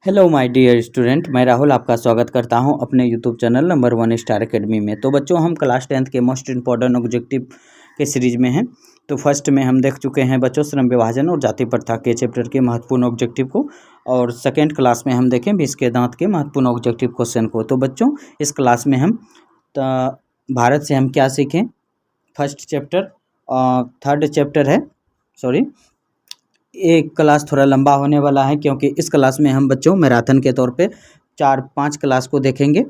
Hello my dear student, मैं राहुल आपका स्वागत करता हूं अपने YouTube channel number 1 star academy में। तो बच्चों, हम क्लास 10th के मोस्ट इम्पॉर्टेंट ऑब्जेक्टिव के सीरीज में हैं। तो फर्स्ट में हम देख चुके हैं बच्चों श्रम विभाजन और जाति प्रथा के चैप्टर के महत्वपूर्ण ऑब्जेक्टिव को, और सेकेंड क्लास में हम देखें 20 के दांत के महत्वपूर्ण ऑब्जेक्टिव क्वेश्चन को। तो बच्चों, इस क्लास में हम भारत से हम क्या सीखें, फर्स्ट चैप्टर थर्ड चैप्टर है, सॉरी एक क्लास थोड़ा लंबा होने वाला है क्योंकि इस क्लास में हम बच्चों मैराथन के तौर पे 4-5 क्लास को देखेंगे।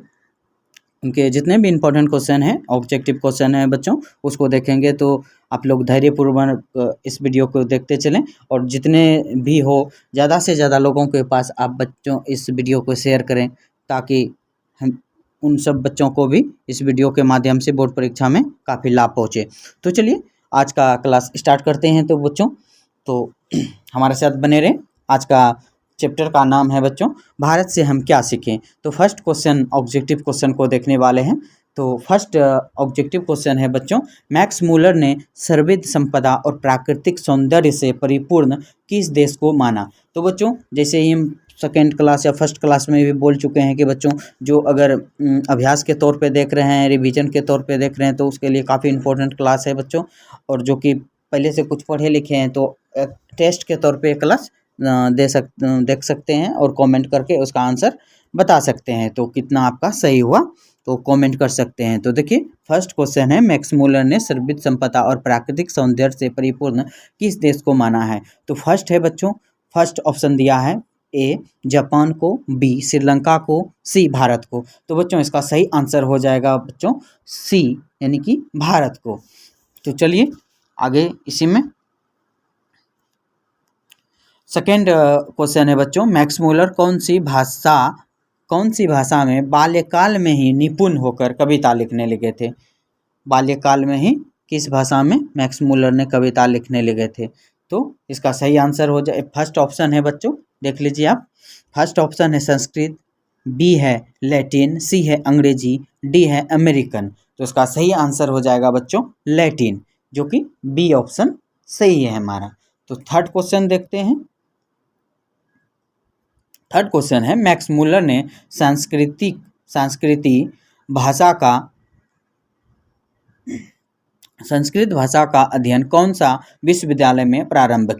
उनके जितने भी इम्पोर्टेंट क्वेश्चन हैं, ऑब्जेक्टिव क्वेश्चन हैं बच्चों, उसको देखेंगे। तो आप लोग धैर्यपूर्वक इस वीडियो को देखते चलें, और जितने भी हो ज़्यादा से ज़्यादा लोगों के पास आप बच्चों इस वीडियो को शेयर करें, ताकि हम उन सब बच्चों को भी इस वीडियो के माध्यम से बोर्ड परीक्षा में काफ़ी लाभ पहुँचे। तो चलिए आज का क्लास स्टार्ट करते हैं। तो बच्चों, तो हमारे साथ बने रहें। आज का चैप्टर का नाम है बच्चों, भारत से हम क्या सीखें। तो फर्स्ट क्वेश्चन ऑब्जेक्टिव क्वेश्चन को देखने वाले हैं। तो फर्स्ट ऑब्जेक्टिव क्वेश्चन है बच्चों, मैक्स मूलर ने सर्वविध संपदा और प्राकृतिक सौंदर्य से परिपूर्ण किस देश को माना। तो बच्चों, जैसे ही हम सेकेंड क्लास या फर्स्ट क्लास में भी बोल चुके हैं कि बच्चों, जो अगर अभ्यास के तौर पे देख रहे हैं, रिवीजन के तौर पे देख रहे हैं, तो उसके लिए काफ़ी इंपॉर्टेंट क्लास है बच्चों। और जो कि पहले से कुछ पढ़े लिखे हैं तो टेस्ट के तौर पे क्लास देख सकते हैं, और कमेंट करके उसका आंसर बता सकते हैं। तो कितना आपका सही हुआ तो कमेंट कर सकते हैं। तो देखिए, फर्स्ट क्वेश्चन है, मैक्स मूलर ने सर्वविध संपदा और प्राकृतिक सौंदर्य से परिपूर्ण किस देश को माना है। तो फर्स्ट है बच्चों, फर्स्ट ऑप्शन दिया है ए जापान को, बी श्रीलंका को, सी भारत को। तो बच्चों, इसका सही आंसर हो जाएगा बच्चों सी, यानी कि भारत को। तो चलिए आगे इसी में सेकेंड क्वेश्चन है बच्चों, मैक्स मूलर कौन सी भाषा में बाल्यकाल में ही निपुण होकर कविता लिखने लगे थे। बाल्यकाल में ही किस भाषा में मैक्स मूलर ने कविता लिखने लगे थे। तो इसका सही आंसर हो जाए, फर्स्ट ऑप्शन है बच्चों, देख लीजिए आप। फर्स्ट ऑप्शन है संस्कृत, बी है लैटिन, सी है अंग्रेजी, डी है अमेरिकन। तो इसका सही आंसर हो जाएगा बच्चों लैटिन, जो कि बी ऑप्शन सही है हमारा। तो थर्ड क्वेश्चन देखते हैं। थर्ड क्वेश्चन है, मैक्स मूलर ने संस्कृत भाषा का अध्ययन कौन सा विश्वविद्यालय में प्रारंभ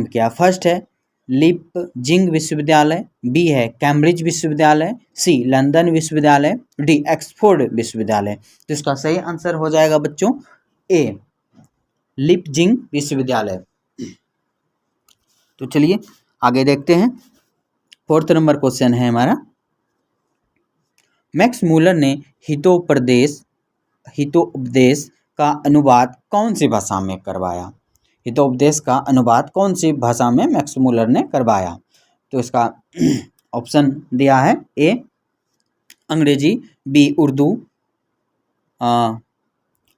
किया। फर्स्ट है लीपजिंग विश्वविद्यालय, बी है कैम्ब्रिज विश्वविद्यालय, सी लंदन विश्वविद्यालय, डी ऑक्सफोर्ड विश्वविद्यालय। तो इसका सही आंसर हो जाएगा बच्चों ए लीपजिंग विश्वविद्यालय। तो चलिए आगे देखते हैं। फोर्थ नंबर क्वेश्चन है हमारा, मैक्स मूलर ने हितोपदेश का अनुवाद कौन सी भाषा में करवाया। हितोपदेश का अनुवाद कौन सी भाषा में मैक्स मूलर ने करवाया। तो इसका ऑप्शन दिया है ए अंग्रेजी, बी उर्दू,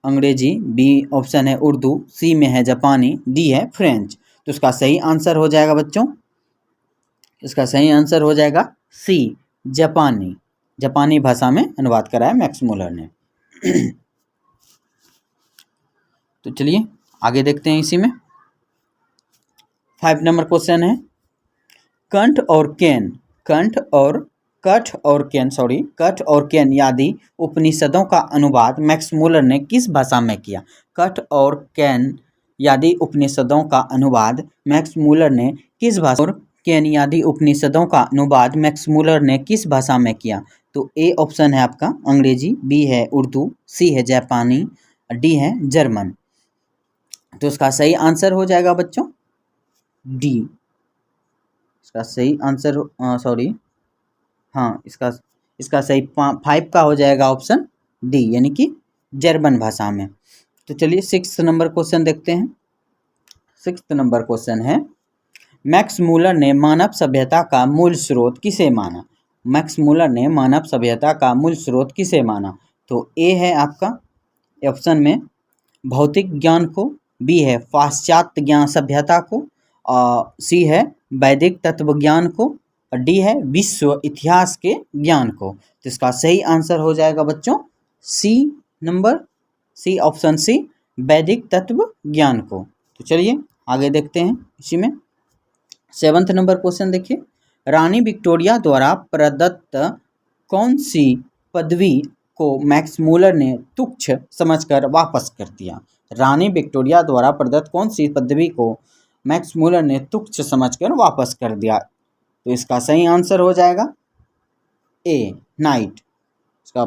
अंग्रेजी, बी ऑप्शन है उर्दू, सी में है जापानी, डी है फ्रेंच। तो इसका सही आंसर हो जाएगा बच्चों, इसका सही आंसर हो जाएगा सी जापानी भाषा में अनुवाद कराया मैक्स मूलर ने। तो चलिए आगे देखते हैं इसी में। 5 नंबर क्वेश्चन है, कठ और केन आदि उपनिषदों का अनुवाद मैक्स मूलर ने किस भाषा में किया। कठ और केन आदि उपनिषदों का अनुवाद मैक्स मूलर ने किस भाषा और केन आदि उपनिषदों का अनुवाद मैक्स मूलर ने किस भाषा में किया। तो ए ऑप्शन है आपका अंग्रेजी, बी है उर्दू, सी है जापानी, डी है जर्मन। तो इसका सही आंसर हो जाएगा बच्चों डी। इसका सही आंसर इसका सही 5 का हो जाएगा ऑप्शन डी, यानी कि जर्मन भाषा में। तो चलिए 6 नंबर क्वेश्चन देखते हैं। 6 नंबर क्वेश्चन है, मैक्स मूलर ने मानव सभ्यता का मूल स्रोत किसे माना। मैक्स मूलर ने मानव सभ्यता का मूल स्रोत किसे माना। तो ए है आपका ऑप्शन में भौतिक ज्ञान को, बी है पाश्चात्य ज्ञान सभ्यता को, सी है वैदिक तत्व ज्ञान को, और डी है विश्व इतिहास के ज्ञान को। तो इसका सही आंसर हो जाएगा बच्चों सी ऑप्शन सी वैदिक तत्व ज्ञान को। तो चलिए आगे देखते हैं इसी में। 7th नंबर क्वेश्चन देखिए, रानी विक्टोरिया द्वारा प्रदत्त कौन सी पदवी को मैक्स मूलर ने तुच्छ समझकर वापस कर दिया। रानी विक्टोरिया द्वारा प्रदत्त कौन सी पदवी को मैक्स मूलर ने तुच्छ समझकर वापस कर दिया। तो इसका सही आंसर हो जाएगा ए, नाइट। इसका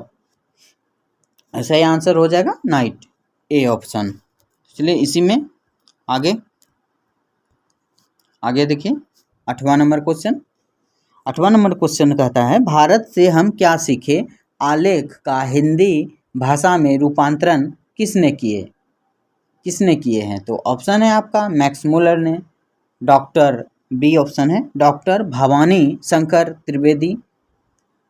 सही आंसर हो जाएगा नाइट, ए ऑप्शन। चलिए इसी में आगे देखिए 8वां नंबर क्वेश्चन। 8वां नंबर क्वेश्चन कहता है, भारत से हम क्या सीखे आलेख का हिंदी भाषा में रूपांतरण किसने किए हैं। तो ऑप्शन है आपका मैक्स मूलर ने, डॉक्टर, बी ऑप्शन है डॉक्टर भवानी शंकर त्रिवेदी,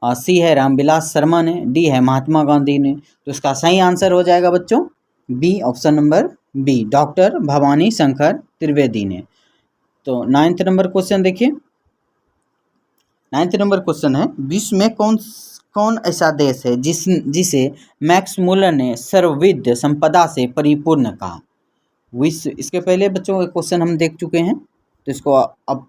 सी है रामविलास शर्मा ने, डी है महात्मा गांधी ने। तो इसका सही आंसर हो जाएगा बच्चों B, option number B, doctor Bhawani Shankar Trivedi ने। तो 9th नंबर क्वेश्चन देखिए, 9th नंबर क्वेश्चन है, विश्व में कौन ऐसा देश है जिसे मैक्स मूलर ने सर्वविध संपदा से परिपूर्ण कहा। विश्व, इसके पहले बच्चों एक क्वेश्चन हम देख चुके हैं, तो इसको आप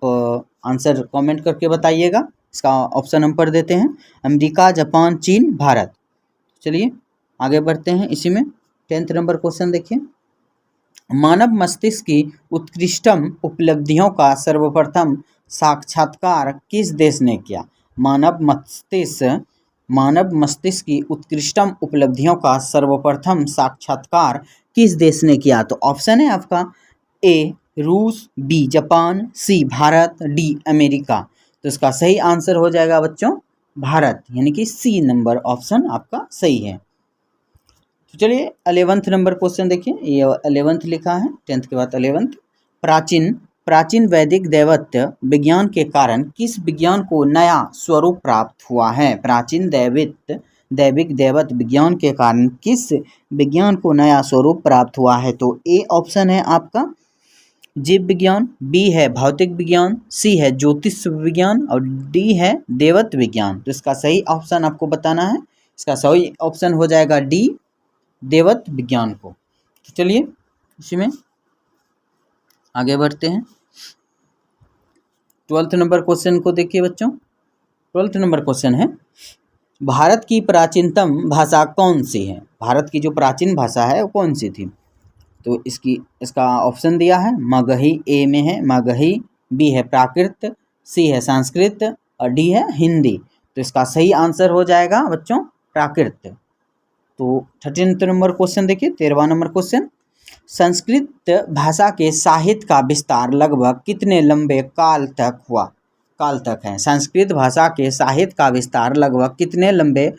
आंसर कमेंट करके बताइएगा। इसका ऑप्शन हम पढ़ देते हैं, अमेरिका, जापान, चीन, भारत। चलिए आगे बढ़ते हैं इसी में। 10th नंबर क्वेश्चन देखिए, मानव मस्तिष्क की उत्कृष्टतम उपलब्धियों का सर्वप्रथम साक्षात्कार किस देश ने किया। मानव मस्तिष्क की उत्कृष्टतम उपलब्धियों का सर्वप्रथम साक्षात्कार किस देश ने किया। तो ऑप्शन है आपका ए रूस, बी जापान, सी भारत, डी अमेरिका। तो इसका सही आंसर हो जाएगा बच्चों भारत, यानी कि सी नंबर ऑप्शन आपका सही है। तो चलिए 11th नंबर क्वेश्चन देखिए, ये 11th लिखा है, 10th के बाद 11th। प्राचीन वैदिक दैवत्य विज्ञान के कारण किस विज्ञान को नया स्वरूप प्राप्त हुआ है। प्राचीन दैविक दैवत विज्ञान के कारण किस विज्ञान को नया स्वरूप प्राप्त हुआ है। तो ए ऑप्शन है आपका जीव विज्ञान, बी है भौतिक विज्ञान, सी है ज्योतिष विज्ञान और डी है देवत विज्ञान। तो इसका सही ऑप्शन आपको बताना है। इसका सही ऑप्शन हो जाएगा डी, देवत विज्ञान को। तो चलिए इसी में आगे बढ़ते हैं। 12th नंबर क्वेश्चन को देखिए बच्चों। 12th नंबर क्वेश्चन है, भारत की प्राचीनतम भाषा कौन सी है। भारत की जो प्राचीन भाषा है वो कौन सी थी। तो इसका ऑप्शन दिया है मगही, ए में है मगही, बी है प्राकृत, सी है संस्कृत और डी है हिंदी। तो इसका सही आंसर हो जाएगा बच्चों प्राकृत। तो 13th नंबर क्वेश्चन देखिए, 13वां नंबर क्वेश्चन, संस्कृत भाषा के साहित्य का विस्तार लगभग कितने लंबे काल तक है। संस्कृत भाषा के साहित्य का विस्तार लगभग कितने लंबे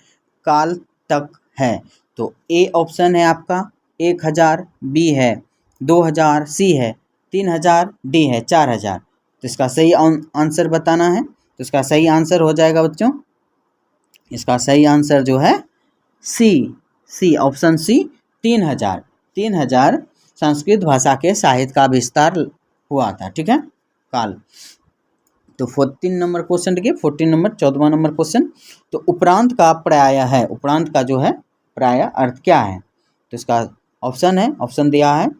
काल तक है। तो ए ऑप्शन है आपका 1000, बी है 2000, सी है 3000, डी है 4000। तो इसका सही आंसर बताना है। तो इसका सही आंसर हो जाएगा बच्चों, इसका सही आंसर जो है सी ऑप्शन सी 3000 संस्कृत भाषा के साहित्य का विस्तार हुआ था, ठीक है काल। तो 14 नंबर क्वेश्चन देखिए, 14 नंबर 14वां नंबर क्वेश्चन, तो उपरांत का पर्याय है, उपरांत का जो है पर्याय अर्थ क्या है। तो इसका ऑप्शन दिया है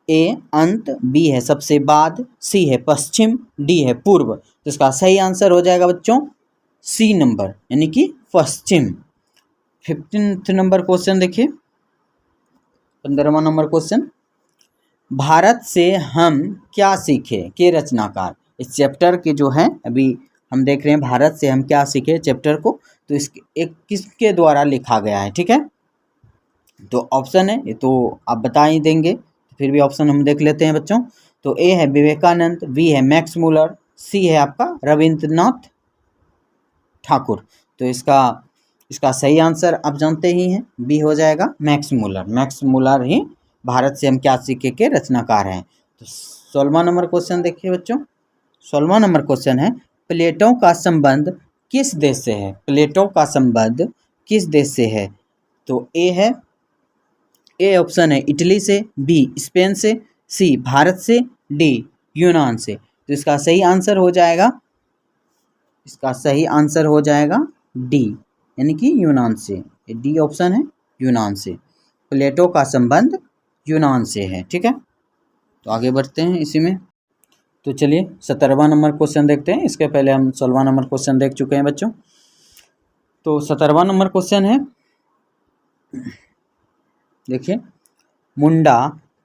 ए अंत, बी है सबसे बाद, सी है पश्चिम, डी है पूर्व। तो इसका सही आंसर हो जाएगा बच्चों सी नंबर, यानी कि पश्चिम। 15th नंबर क्वेश्चन देखिए, 15वां नंबर क्वेश्चन, भारत से हम क्या सीखे के रचनाकार। इस चैप्टर के जो है अभी हम देख रहे हैं भारत से हम क्या सीखे चैप्टर को, तो इसके एक किसके द्वारा लिखा गया है, ठीक है। तो ऑप्शन है, ये तो आप बता ही देंगे, फिर भी ऑप्शन हम देख लेते हैं बच्चों। तो ए है विवेकानंद, बी है मैक्स मूलर, सी है आपका रविंद्रनाथ ठाकुर। तो इसका सही आंसर आप जानते ही हैं, बी हो जाएगा मैक्स मूलर ही भारत से हम क्या सीखे के रचनाकार हैं। तो 16वां नंबर क्वेश्चन देखिए बच्चों, 16वां नंबर क्वेश्चन है, प्लेटो का संबंध किस देश से है। प्लेटो का संबंध किस देश से है। तो ए ऑप्शन है इटली से, बी स्पेन से, सी भारत से, डी यूनान से। तो इसका सही आंसर हो जाएगा डी, यानी कि यूनान से। डी ऑप्शन है यूनान से, प्लेटो का संबंध यूनान से है, ठीक है। तो आगे बढ़ते हैं इसी में। तो चलिए 17वां नंबर क्वेश्चन देखते हैं। इसके पहले हम 16वां नंबर क्वेश्चन देख चुके हैं बच्चों। तो 17वां नंबर क्वेश्चन है, देखिए, मुंडा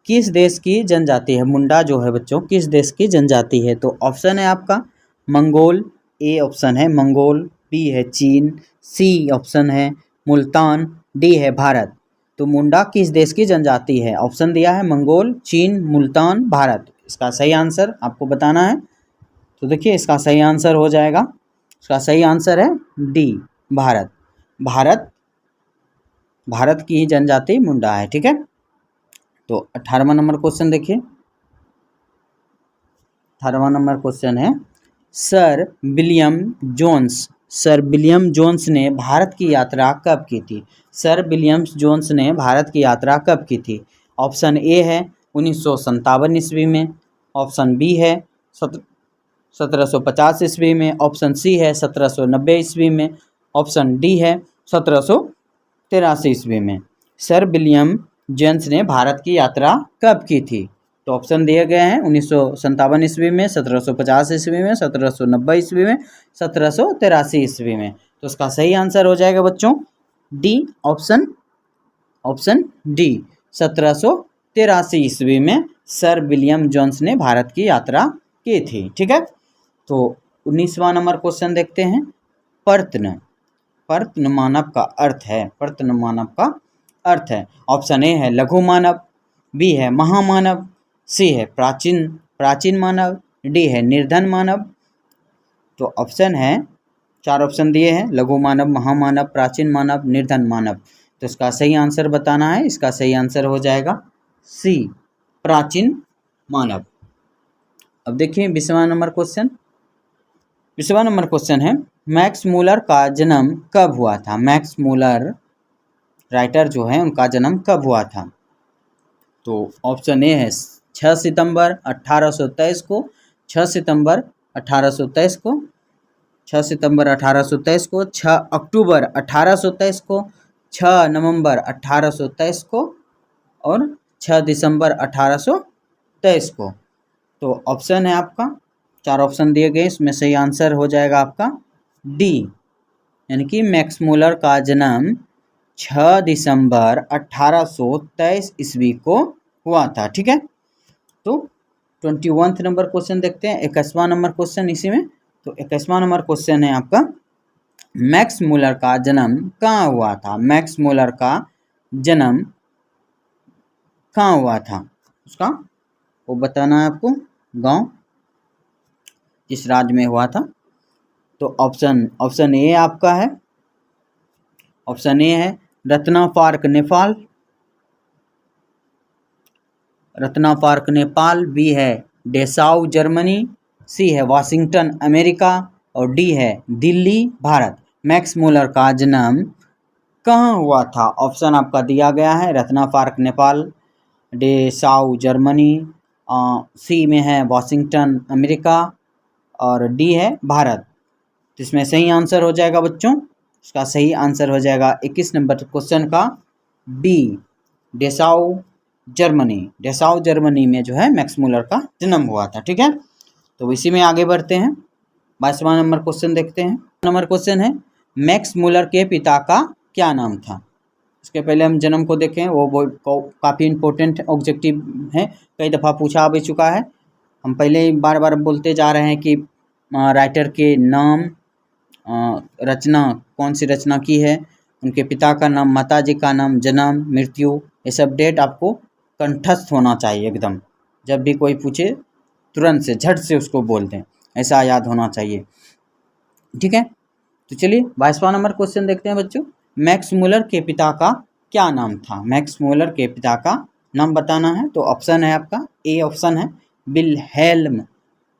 किस देश की जनजाति है? मुंडा जो है बच्चों किस देश की जनजाति है? तो ऑप्शन है आपका मंगोल, ए ऑप्शन है मंगोल, बी है चीन, सी ऑप्शन है मुल्तान, डी है भारत। तो मुंडा किस देश की जनजाति है? ऑप्शन दिया है मंगोल, चीन, मुल्तान, भारत। इसका सही आंसर आपको बताना है। तो देखिए इसका सही आंसर हो जाएगा, इसका सही आंसर है डी, भारत। भारत भारत की जनजाति मुंडा है, ठीक है। तो 18वां नंबर क्वेश्चन देखिए। 18वां नंबर क्वेश्चन है, सर विलियम जोन्स ने भारत की यात्रा कब की थी? सर विलियम जोन्स ने भारत की यात्रा कब की थी? ऑप्शन ए है 1957 ईस्वी में, ऑप्शन बी है 1750 ईस्वी में, ऑप्शन सी है 1790 ईस्वी में, ऑप्शन डी है 1783 ईस्वी में। सर विलियम जोन्स ने भारत की यात्रा कब की थी? तो ऑप्शन दिए गए हैं 1957 ईस्वी में, 1750 ईस्वी में, 1790 ईस्वी में, 1783 ईस्वी में। तो इसका सही आंसर हो जाएगा बच्चों डी, ऑप्शन डी, 1783 ईस्वी में सर विलियम जोन्स ने भारत की यात्रा की थी, ठीक है। तो 19वां नंबर क्वेश्चन देखते हैं। पर्तन मानव का अर्थ है, पर्तन मानव का अर्थ है। ऑप्शन ए है लघु मानव, बी है महामानव, सी है प्राचीन मानव, डी है निर्धन मानव। तो ऑप्शन है, 4 ऑप्शन दिए हैं, लघु मानव, महामानव, प्राचीन मानव, निर्धन मानव। तो इसका सही आंसर बताना है। इसका सही आंसर हो जाएगा सी, प्राचीन मानव। अब देखिए 20वां नंबर क्वेश्चन। 20वां नंबर क्वेश्चन है, मैक्स मूलर का जन्म कब हुआ था? मैक्स मूलर राइटर जो है उनका जन्म कब हुआ था? तो ऑप्शन ए है 6 सितंबर 1823 को, 6 सितंबर 1823 को, 6 सितंबर 1823 को, 6 अक्टूबर 1823 को, 6 नवंबर 1823 को और 6 दिसंबर 1823 को। तो ऑप्शन है आपका, 4 ऑप्शन दिए गए, इसमें सही आंसर हो जाएगा आपका डी, यानी कि मैक्स मूलर का जन्म 6 दिसंबर 1823 ईस्वी को हुआ था, ठीक है। तो 21वां नंबर क्वेश्चन देखते हैं, 21वां नंबर क्वेश्चन इसी में। तो 21वां नंबर क्वेश्चन है आपका, मैक्स मूलर का जन्म कहाँ हुआ था? मैक्स मूलर का जन्म कहाँ हुआ था उसका वो बताना है आपको, गांव किस राज्य में हुआ था। तो ऑप्शन ए आपका है, ऑप्शन ए है Ratna Park Nepal, Ratna Park Nepal, B है डेसाउ जर्मनी, सी है वाशिंगटन अमेरिका और डी है दिल्ली भारत। मैक्स मूलर का जन्म कहाँ हुआ था? ऑप्शन आपका दिया गया है रत्ना पार्क नेपाल, डेसाउ जर्मनी, सी में है वाशिंगटन अमेरिका और डी है भारत। तो इसमें सही आंसर हो जाएगा बच्चों, इसका सही आंसर हो जाएगा 21 नंबर क्वेश्चन का बी, डेसाउ जर्मनी। डेसाउ जर्मनी में जो है मैक्स मूलर का जन्म हुआ था, ठीक है। तो इसी में आगे बढ़ते हैं, 22वां नंबर क्वेश्चन देखते हैं। नंबर क्वेश्चन है, मैक्स मूलर के पिता का क्या नाम था? इसके पहले हम जन्म को देखें, वो काफ़ी इम्पोर्टेंट ऑब्जेक्टिव है, कई दफ़ा पूछा भी चुका है। हम पहले ही बार बार बोलते जा रहे हैं कि राइटर के नाम, रचना कौन सी रचना की है, उनके पिता का नाम, माताजी का नाम, जन्म, मृत्यु, ये सब डेट आपको कंठस्थ होना चाहिए एकदम। जब भी कोई पूछे तुरंत से झट से उसको बोल दें, ऐसा याद होना चाहिए, ठीक है। तो चलिए 22वां नंबर क्वेश्चन देखते हैं बच्चों। मैक्स मूलर के पिता का क्या नाम था? मैक्स मूलर के पिता का नाम बताना है। तो ऑप्शन है आपका, ए ऑप्शन है विल्हेल्म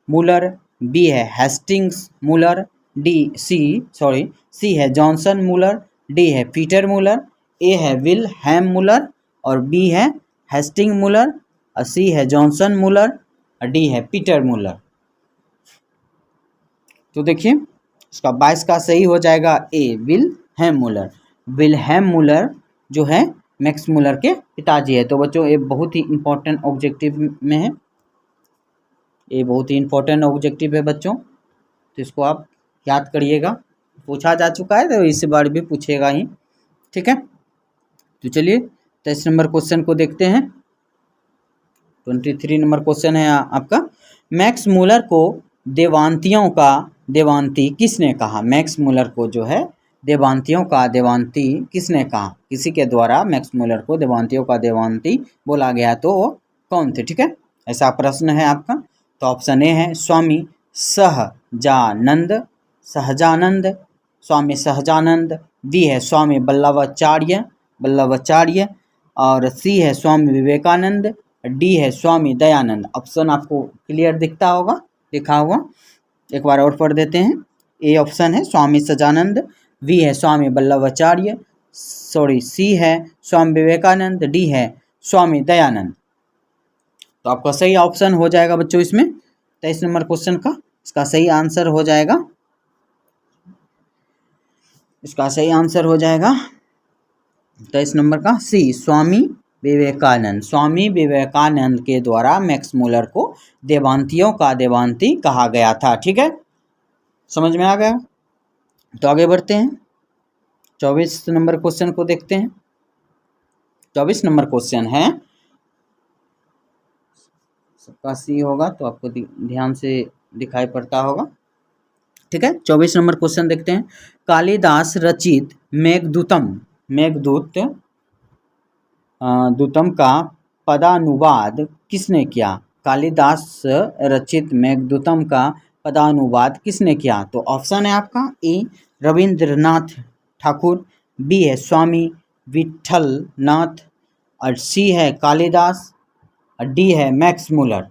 मूलर, बी है हेस्टिंग्स मूलर, सी है जॉनसन मूलर, डी है पीटर मूलर, ए है विल्हेम मूलर और बी है हेस्टिंग मूलर और सी है जॉनसन मूलर और डी है पीटर मूलर। तो देखिए इसका 22 का सही हो जाएगा ए, विल्हेम मूलर। विल्हेम मूलर जो है मैक्स मूलर के पिताजी है। तो बच्चों ये बहुत ही इंपॉर्टेंट ऑब्जेक्टिव में है, ये बहुत ही इंपॉर्टेंट ऑब्जेक्टिव है बच्चों, तो इसको आप याद करिएगा। पूछा जा चुका है तो इस बार भी पूछेगा ही, ठीक है। तो चलिए 23 नंबर क्वेश्चन को देखते हैं। 23 नंबर क्वेश्चन है आपका, मैक्स मूलर को देवांतियों का देवांती किसने कहा? मैक्स मूलर को जो है देवांतियों का देवांती किसने कहा? किसी के द्वारा मैक्स मूलर को देवांतियों का देवांती बोला गया, तो कौन थे? ठीक है, ऐसा प्रश्न है आपका। तो ऑप्शन ए है स्वामी सहजानंद, स्वामी सहजानंद। बी है स्वामी वल्लभाचार्य, और सी है स्वामी विवेकानंद, डी है स्वामी दयानंद। ऑप्शन आपको क्लियर दिखता होगा, लिखा हुआ, एक बार और पढ़ देते हैं। ए ऑप्शन है स्वामी सजानंद, बी है स्वामी वल्लभाचार्य, सी है स्वामी विवेकानंद, डी है स्वामी दयानंद। तो आपका सही ऑप्शन हो जाएगा बच्चों इसमें 23 नंबर क्वेश्चन का, इसका सही आंसर हो जाएगा, इसका सही आंसर हो जाएगा 23 नंबर का सी, स्वामी विवेकानंद। स्वामी विवेकानंद के द्वारा मैक्स मूलर को देवांतियों का देवांती कहा गया था, ठीक है, समझ में आ गया। तो आगे बढ़ते हैं, 24 नंबर क्वेश्चन को देखते हैं। 24 नंबर क्वेश्चन है, सबका सी होगा तो आपको ध्यान से दिखाई पड़ता होगा, ठीक है। 24 नंबर क्वेश्चन देखते हैं, कालिदास रचित मेघदूतम का पदानुवाद किसने किया? कालिदास रचित मेघदूतम का पदानुवाद किसने किया? तो ऑप्शन है आपका ए रविंद्रनाथ ठाकुर, बी है स्वामी विठलनाथ, और सी है कालिदास, और डी है मैक्स मूलर।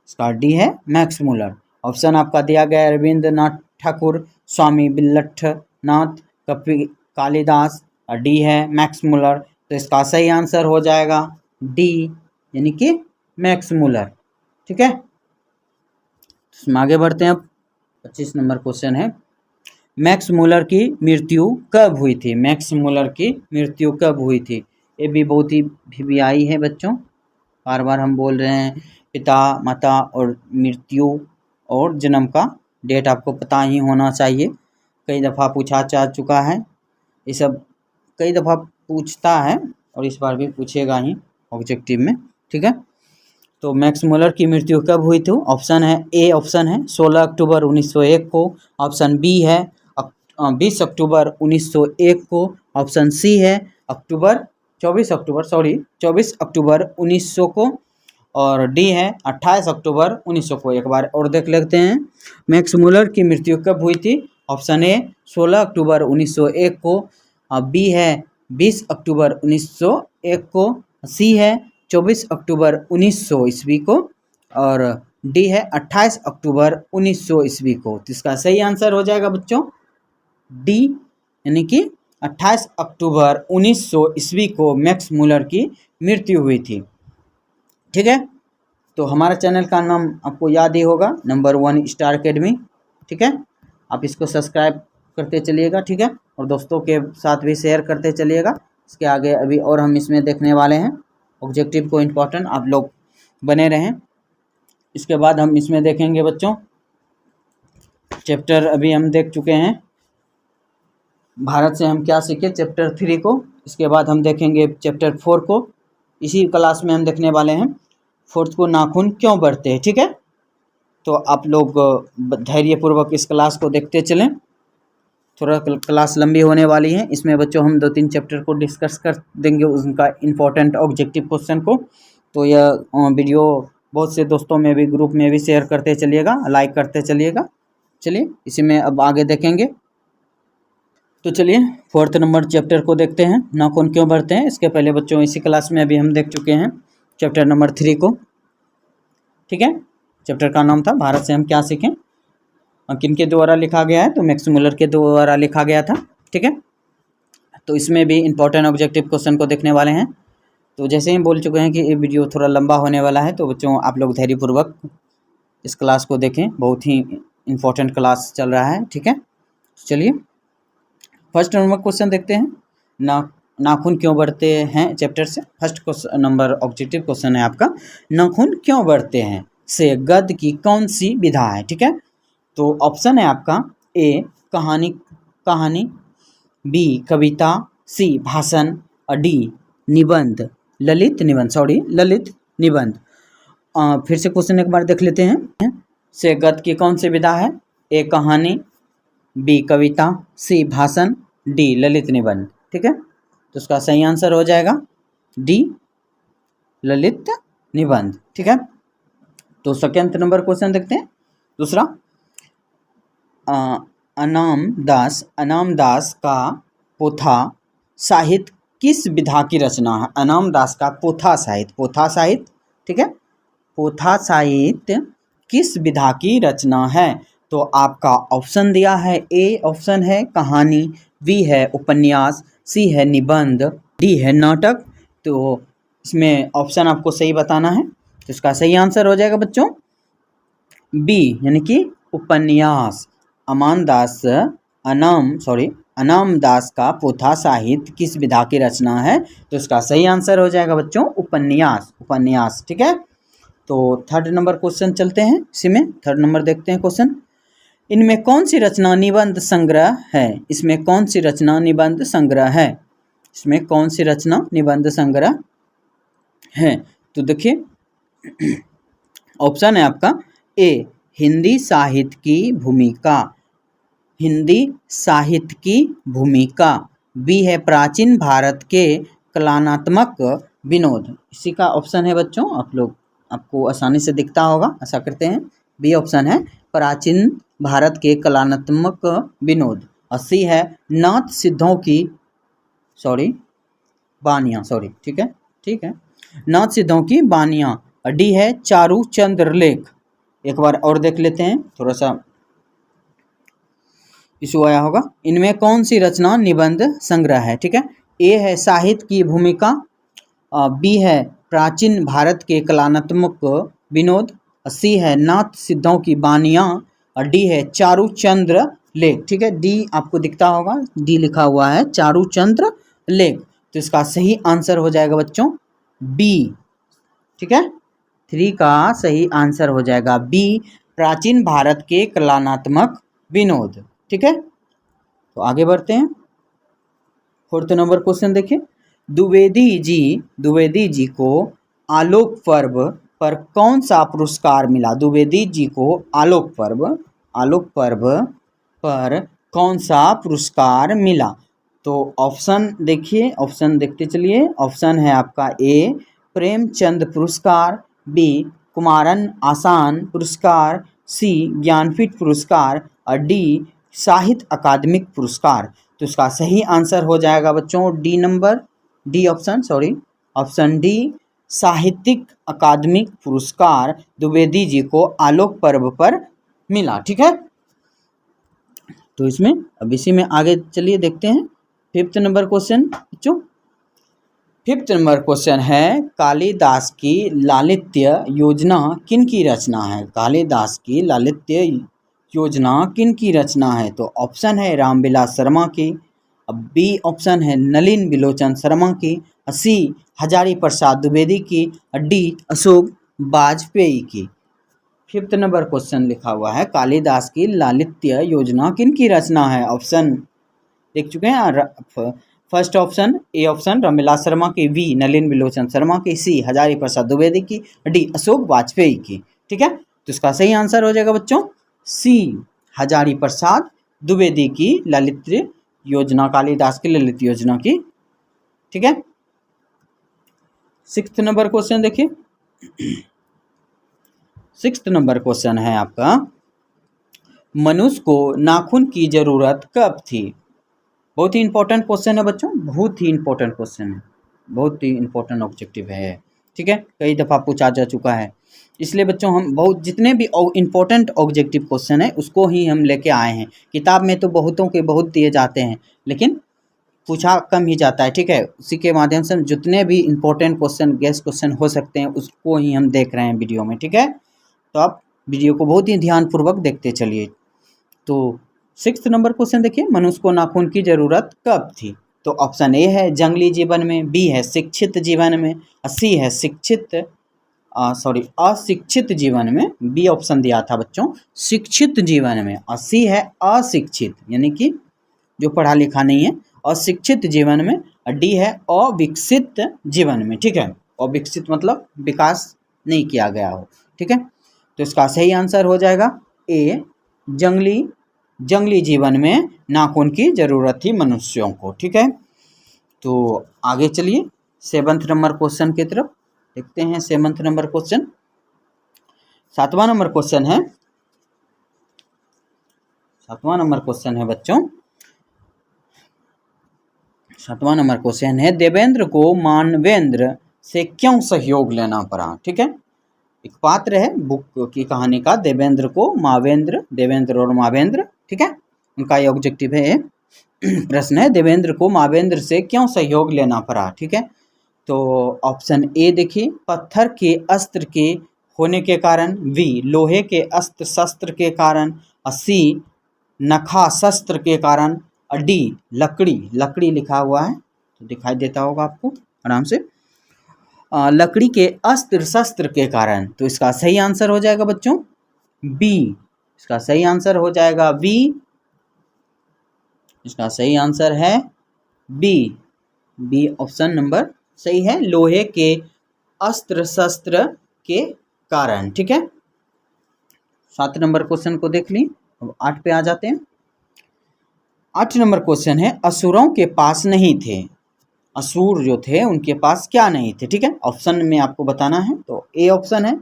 इसका डी है मैक्स मूलर। ऑप्शन आपका दिया गया है रविंद्रनाथ ठाकुर, स्वामी विल्लठनाथ, कालिदास, और डी है मैक्स मूलर। तो इसका सही आंसर हो जाएगा डी, यानी कि मैक्स मूलर, ठीक है। इसमें आगे बढ़ते हैं। अब 25 नंबर क्वेश्चन है, मैक्स मूलर की मृत्यु कब हुई थी? मैक्स मूलर की मृत्यु कब हुई थी? ये भी बहुत ही वीवीआई है बच्चों, बार बार हम बोल रहे हैं, पिता माता और मृत्यु और जन्म का डेट आपको पता ही होना चाहिए। कई दफ़ा पूछा जा चुका है, ये सब कई दफ़ा पूछता है और इस बार भी पूछेगा ही ऑब्जेक्टिव में, ठीक है। तो मैक्स मूलर की मृत्यु कब हुई थी? ऑप्शन है ए, ऑप्शन है 16 अक्टूबर 1901 को, ऑप्शन बी है 20 अक्टूबर 1901 को, ऑप्शन सी है 24 अक्टूबर 1900 को, और डी है 28 अक्टूबर 1900 को। एक बार और देख लेते हैं, मैक्स मूलर की मृत्यु कब हुई थी? ऑप्शन ए 16 अक्टूबर 1901 को, बी है 20 अक्टूबर 1901 को, सी है 24 अक्टूबर 1900 ईस्वी को, और डी है 28 अक्टूबर 1900 ईस्वी को। तो इसका सही आंसर हो जाएगा बच्चों डी, यानी कि 28 अक्टूबर 1900 ईस्वी को मैक्स मूलर की मृत्यु हुई थी, ठीक है। तो हमारा चैनल का नाम आपको याद ही होगा, नंबर 1 स्टार एकेडमी, ठीक है। आप इसको सब्सक्राइब करते चलिएगा, ठीक है, और दोस्तों के साथ भी शेयर करते चलिएगा। इसके आगे अभी और हम इसमें देखने वाले हैं ऑब्जेक्टिव को, इम्पोर्टेंट, आप लोग बने रहें। इसके बाद हम इसमें देखेंगे बच्चों, चैप्टर अभी हम देख चुके हैं भारत से हम क्या सीखे, चैप्टर 3 को। इसके बाद हम देखेंगे चैप्टर 4 को, इसी क्लास में हम देखने वाले हैं 4th को, नाखून क्यों बढ़ते हैं, ठीक है। तो आप लोग धैर्यपूर्वक इस क्लास को देखते चलें, थोड़ा क्लास लंबी होने वाली है। इसमें बच्चों हम 2-3 चैप्टर को डिस्कस कर देंगे, उनका इम्पोर्टेंट ऑब्जेक्टिव क्वेश्चन को। तो यह वीडियो बहुत से दोस्तों में भी, ग्रुप में भी शेयर करते चलिएगा, लाइक करते चलिएगा। चलिए इसी में अब आगे देखेंगे। तो चलिए 4th नंबर चैप्टर को देखते हैं, नाखून क्यों बढ़ते हैं। इसके पहले बच्चों इसी क्लास में अभी हम देख चुके हैं चैप्टर नंबर 3 को, ठीक है। चैप्टर का नाम था भारत से हम क्या सीखें, किन के द्वारा लिखा गया है, तो मैक्स मूलर के द्वारा लिखा गया था, ठीक है। तो इसमें भी इंपॉर्टेंट ऑब्जेक्टिव क्वेश्चन को देखने वाले हैं। तो जैसे ही बोल चुके हैं कि ये वीडियो थोड़ा लंबा होने वाला है, तो बच्चों आप लोग धैर्यपूर्वक इस क्लास को देखें, बहुत ही इम्पोर्टेंट क्लास चल रहा है, ठीक है। चलिए 1st नंबर क्वेश्चन देखते हैं, नाखून क्यों बढ़ते हैं चैप्टर से। 1st नंबर ऑब्जेक्टिव क्वेश्चन है आपका, नाखून क्यों बढ़ते हैं। से गद्य की कौन सी विधा है? ठीक है, तो ऑप्शन है आपका ए कहानी, बी कविता, सी भाषण और डी ललित निबंध। फिर से क्वेश्चन एक बार देख लेते हैं। से गद्य की कौन सी विधा है? ए कहानी, बी कविता, सी भाषण, डी ललित निबंध। ठीक है, तो उसका सही आंसर हो जाएगा डी ललित निबंध। ठीक है, तो सेकंड नंबर क्वेश्चन देखते हैं। दूसरा, अनाम दास का पोथा साहित्य किस विधा की रचना है? अनाम दास का पोथा साहित्य, ठीक है, पोथा साहित्य किस विधा की रचना है? तो आपका ऑप्शन दिया है, ए ऑप्शन है कहानी, बी है उपन्यास, सी है निबंध, डी है नाटक। तो इसमें ऑप्शन आपको सही बताना है, तो इसका सही आंसर हो जाएगा बच्चों बी, यानी कि उपन्यास। अनाम दास का पोथा साहित्य किस विधा की रचना है? तो इसका सही आंसर हो जाएगा बच्चों उपन्यास। ठीक है, तो थर्ड नंबर क्वेश्चन चलते हैं। इसी में थर्ड नंबर देखते हैं क्वेश्चन। इनमें कौन सी रचना निबंध संग्रह है? इसमें कौन सी रचना निबंध संग्रह है? इसमें कौन सी रचना निबंध संग्रह है? तो देखिए ऑप्शन है आपका ए हिंदी साहित्य की भूमिका, बी है प्राचीन भारत के कलात्मक विनोद। इसी का ऑप्शन है बच्चों, आपको आसानी से दिखता होगा, ऐसा करते हैं। बी ऑप्शन है प्राचीन भारत के कलात्मक विनोद, और सी है नाथ सिद्धों की बानियाँ, ठीक है, नाथ सिद्धों की बानियाँ, और डी है चारू चंद्र लेख। एक बार और देख लेते हैं, थोड़ा सा इशू आया होगा। इनमें कौन सी रचना निबंध संग्रह है? ठीक है, ए है साहित्य की भूमिका, बी है प्राचीन भारत के कलात्मक विनोद, सी है नाथ सिद्धों की बानियाँ, और डी है चारूचंद्र लेख। ठीक है, डी आपको दिखता होगा, डी लिखा हुआ है चारूचंद्र लेख। तो इसका सही आंसर हो जाएगा बच्चों बी। ठीक है, 3 का सही आंसर हो जाएगा बी, प्राचीन भारत के कलात्मक विनोद। ठीक है, तो आगे बढ़ते हैं। फोर्थ नंबर क्वेश्चन देखिए। द्विवेदी जी को आलोक पर्व पर कौन सा पुरस्कार मिला? द्विवेदी जी को आलोक पर्व पर कौन सा पुरस्कार मिला? तो ऑप्शन देखिए, ऑप्शन देखते चलिए। ऑप्शन है आपका ए प्रेमचंद पुरस्कार, बी कुमारन आसान पुरस्कार, सी ज्ञानपीठ पुरस्कार, और डी साहित्य अकादमिक पुरस्कार। तो इसका सही आंसर हो जाएगा बच्चों ऑप्शन डी साहित्यिक अकादमिक पुरस्कार द्विवेदी जी को आलोक पर्व पर मिला। ठीक है, तो इसमें अब इसी में आगे चलिए देखते हैं फिफ्थ नंबर क्वेश्चन बच्चों। फिफ्थ नंबर क्वेश्चन है कालिदास की लालित्य योजना किन की रचना है? कालिदास की लालित्य योजना किन की रचना है? तो ऑप्शन है रामविलास शर्मा की, बी ऑप्शन है नलिन बिलोचन शर्मा की, सी हजारी प्रसाद द्विवेदी की, डी अशोक वाजपेयी की। फिफ्थ नंबर क्वेश्चन लिखा हुआ है कालिदास की लालित्य योजना किन की रचना है? ऑप्शन देख चुके हैं। First option A option Ramvilas Sharma की, बी नलिन बिलोचन शर्मा की, सी हजारी प्रसाद द्विवेदी की, डी अशोक वाजपेयी की। ठीक है, तो इसका सही आंसर हो जाएगा बच्चों सी हजारी प्रसाद द्विवेदी की ललित योजना, कालिदास की ललित योजना की। ठीक है, सिक्स्थ नंबर क्वेश्चन देखिए। सिक्स्थ नंबर क्वेश्चन है आपका मनुष्य को नाखून की जरूरत कब थी? बहुत ही इंपॉर्टेंट क्वेश्चन है बच्चों, बहुत ही इंपॉर्टेंट क्वेश्चन है, बहुत ही इंपॉर्टेंट ऑब्जेक्टिव है। ठीक है, कई दफ़ा पूछा जा चुका है, इसलिए बच्चों हम जितने भी इंपॉर्टेंट ऑब्जेक्टिव क्वेश्चन है उसको ही हम लेके आए हैं। किताब में तो बहुतों के बहुत दिए जाते हैं, लेकिन पूछा कम ही जाता है। ठीक है, उसी के माध्यम से जितने भी इंपॉर्टेंट क्वेश्चन गेस्ट क्वेश्चन हो सकते हैं उसको ही हम देख रहे हैं वीडियो में। ठीक है, तो आप वीडियो को बहुत ही ध्यानपूर्वक देखते चलिए। तो सिक्स्थ नंबर क्वेश्चन देखिए, मनुष्य को नाखून की जरूरत कब थी? तो ऑप्शन ए है जंगली जीवन में, बी है शिक्षित जीवन में, सी है शिक्षित अशिक्षित जीवन में, बी ऑप्शन दिया था बच्चों शिक्षित जीवन में, और सी है अशिक्षित यानी कि जो पढ़ा लिखा नहीं है, अशिक्षित जीवन में, और डी है अविकसित जीवन में। ठीक है, अविकसित मतलब विकास नहीं किया गया हो। ठीक है, तो इसका सही आंसर हो जाएगा ए, जंगली जीवन में नाखून की जरूरत थी मनुष्यों को। ठीक है, तो आगे चलिए 7th नंबर क्वेश्चन की तरफ देखते हैं। 7th नंबर क्वेश्चन, 7वां नंबर क्वेश्चन है, 7वां नंबर क्वेश्चन है बच्चों, 7वां नंबर क्वेश्चन है देवेंद्र को मानवेंद्र से क्यों सहयोग लेना पड़ा। ठीक है, एक पात्र है बुक की कहानी का, देवेंद्र को मावेंद्र, देवेंद्र और मावेंद्र। ठीक है, उनका ये ऑब्जेक्टिव है। प्रश्न है देवेंद्र को मावेंद्र से क्यों सहयोग लेना पड़ा। ठीक है, तो ऑप्शन ए देखिए, पत्थर के अस्त्र के होने के कारण, बी लोहे के अस्त्र शस्त्र के कारण, और सी नखा शस्त्र के कारण, और डी लकड़ी लिखा हुआ है तो दिखाई देता होगा आपको आराम से, लकड़ी के अस्त्र शस्त्र के कारण। तो इसका सही आंसर हो जाएगा बच्चों बी, इसका सही आंसर हो जाएगा बी, इसका सही आंसर है बी ऑप्शन नंबर सही है, लोहे के अस्त्र शस्त्र के कारण। ठीक है, 7 नंबर क्वेश्चन को देख ली। अब 8 पे आ जाते हैं। 8 नंबर क्वेश्चन है असुरों के पास नहीं थे, असुर जो थे उनके पास क्या नहीं थे। ठीक है, ऑप्शन में आपको बताना है। तो ए ऑप्शन है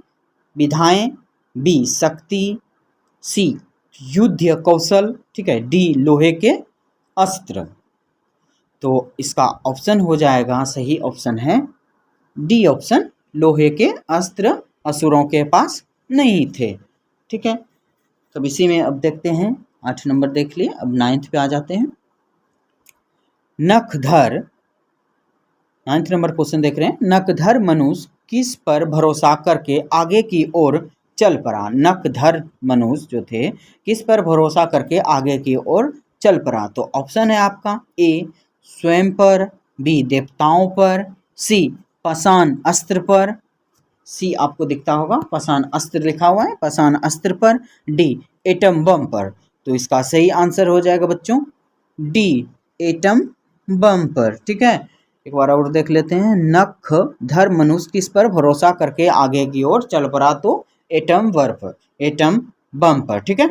विधाएं, बी शक्ति, सी युद्ध कौशल, ठीक है, डी लोहे के अस्त्र। तो इसका ऑप्शन हो जाएगा, सही ऑप्शन है डी ऑप्शन, लोहे के अस्त्र असुरों के पास नहीं थे। ठीक है, तो इसी में अब देखते हैं 8 नंबर देख लिए। अब 9th पे आ जाते हैं। नखधर, 9th नंबर क्वेश्चन देख रहे हैं, नखधर मनुष्य किस पर भरोसा करके आगे की ओर चल पड़ा। नखधर मनुष्य जो थे किस पर भरोसा करके आगे की ओर चल पड़ा। तो ऑप्शन है आपका ए स्वयं पर, बी देवताओं पर, सी पाषाण अस्त्र पर, सी आपको दिखता होगा पाषाण अस्त्र लिखा हुआ है, पाषाण अस्त्र पर, डी एटम बम पर। तो इसका सही आंसर हो जाएगा बच्चों डी एटम बम पर। ठीक है, एक बार और देख लेते हैं। नखधर मनुष्य किस पर भरोसा करके आगे की ओर चल पड़ा। तो एटम बम पर। ठीक है,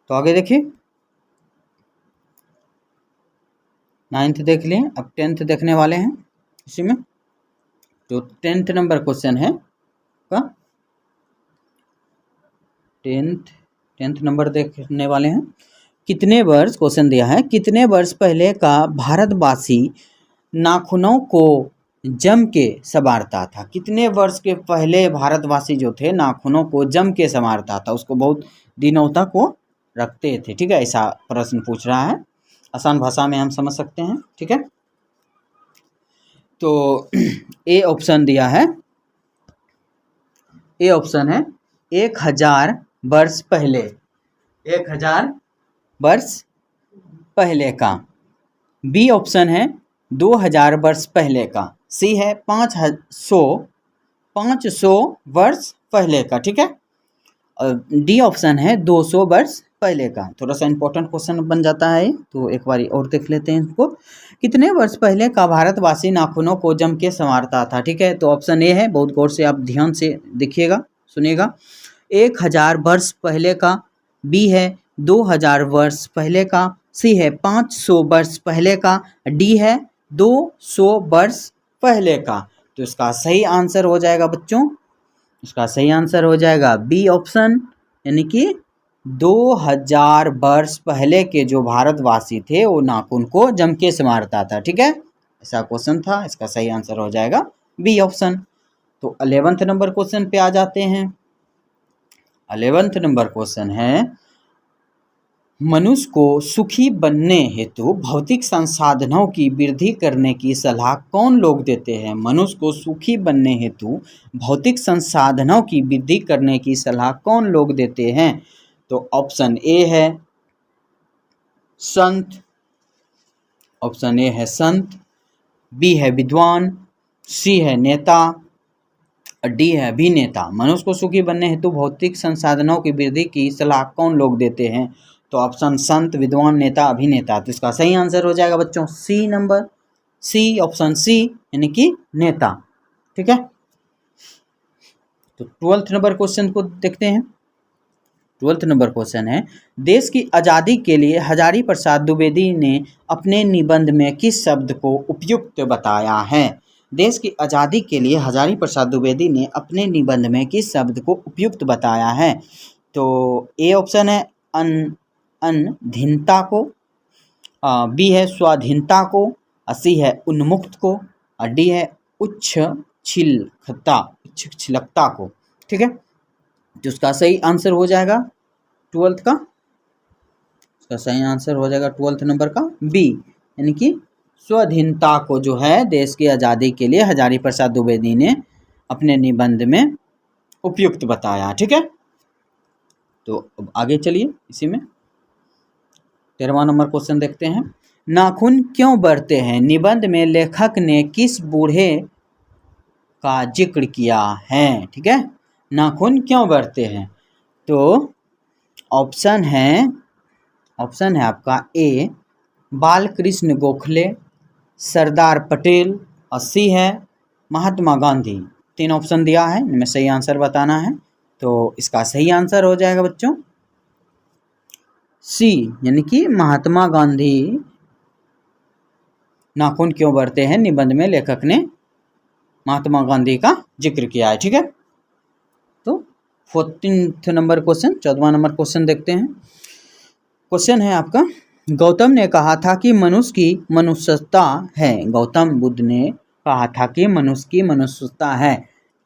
तो आगे देखिए 9th देख लिए। अब 10th देखने वाले हैं इसी में। तो 10th नंबर क्वेश्चन है का 10th नंबर देखने वाले हैं। कितने वर्ष, क्वेश्चन दिया है, कितने वर्ष पहले का भारतवासी नाखूनों को जम के संवारता था। कितने वर्ष के पहले भारतवासी जो थे नाखूनों को जम के संवारता था, उसको बहुत दिनों तक वो रखते थे। ठीक है, ऐसा प्रश्न पूछ रहा है, आसान भाषा में हम समझ सकते हैं। ठीक है, तो ए ऑप्शन दिया है, ए ऑप्शन है 1000 वर्ष पहले, 1000 वर्ष पहले का। बी ऑप्शन है 2000 वर्ष पहले का। सी है 500 वर्ष पहले का। ठीक है, और डी ऑप्शन है 200 वर्ष पहले का। थोड़ा सा इंपॉर्टेंट क्वेश्चन बन जाता है, तो एक बार और देख लेते हैं इसको। कितने वर्ष पहले का भारतवासी नाखूनों को जम के संवारता था। ठीक है, तो ऑप्शन ए है, बहुत गौर से आप ध्यान से देखिएगा सुनिएगा, 1000 वर्ष पहले का, बी है 2000 वर्ष पहले का, सी है 500 वर्ष पहले का, डी है 200 वर्ष पहले का। तो इसका सही आंसर हो जाएगा बच्चों, इसका सही आंसर हो जाएगा बी ऑप्शन, यानी कि 2000 वर्ष पहले के जो भारतवासी थे वो नाखून को जम के संवारता था। ठीक है, ऐसा क्वेश्चन था, इसका सही आंसर हो जाएगा बी ऑप्शन। तो 11th नंबर क्वेश्चन पे आ जाते हैं। 11th नंबर क्वेश्चन है, मनुष्य को सुखी बनने हेतु भौतिक संसाधनों की वृद्धि करने की सलाह कौन लोग देते हैं। मनुष्य को सुखी बनने हेतु भौतिक संसाधनों की वृद्धि करने की सलाह कौन लोग देते हैं। तो ऑप्शन ए है संत, ऑप्शन ए है संत, बी है विद्वान, सी है नेता, और डी है अभिनेता। मनुष्य को सुखी बनने हेतु भौतिक संसाधनों की वृद्धि की सलाह कौन लोग देते हैं? तो ऑप्शन संत, विद्वान, नेता, अभिनेता। तो इसका सही आंसर हो जाएगा बच्चों सी नंबर, सी, ऑप्शन सी यानी कि नेता। ठीक है, तो 12th नंबर क्वेश्चन को देखते हैं। 12th नंबर क्वेश्चन है, देश की आज़ादी के लिए हजारी प्रसाद द्विवेदी ने अपने निबंध में किस शब्द को उपयुक्त बताया है? देश की आज़ादी के लिए हजारी प्रसाद द्विवेदी ने अपने निबंध में किस शब्द को उपयुक्त बताया है? तो ए ऑप्शन है अनधीनता को, बी है स्वाधीनता को, सी है उन्मुक्त को, और डी है उच्छिलकता को। ठीक है, तो उसका सही आंसर हो जाएगा 12th का, इसका सही आंसर हो जाएगा 12th नंबर का बी, यानी कि स्वाधीनता को जो है देश की आज़ादी के लिए हजारी प्रसाद द्विवेदी ने अपने निबंध में उपयुक्त बताया। ठीक है, तो अब आगे चलिए, इसी में 13वां नंबर क्वेश्चन देखते हैं। नाखून क्यों बढ़ते हैं? निबंध में लेखक ने किस बूढ़े का जिक्र किया है? ठीक है, नाखून क्यों बढ़ते हैं? तो ऑप्शन है आपका ए बालकृष्ण गोखले, सरदार पटेल, और सी है महात्मा गांधी। 3 ऑप्शन दिया है, इनमें सही आंसर बताना है। तो इसका सही आंसर हो जाएगा बच्चों सी, यानी कि महात्मा गांधी नाखून क्यों बढ़ते हैं, निबंध में लेखक ने महात्मा गांधी का जिक्र किया है। ठीक है, तो 14th नंबर क्वेश्चन, 14वां नंबर क्वेश्चन देखते हैं। क्वेश्चन है आपका, गौतम ने कहा था कि मनुष्य की मनुष्यता है। गौतम बुद्ध ने कहा था कि मनुष्य की मनुष्यता है।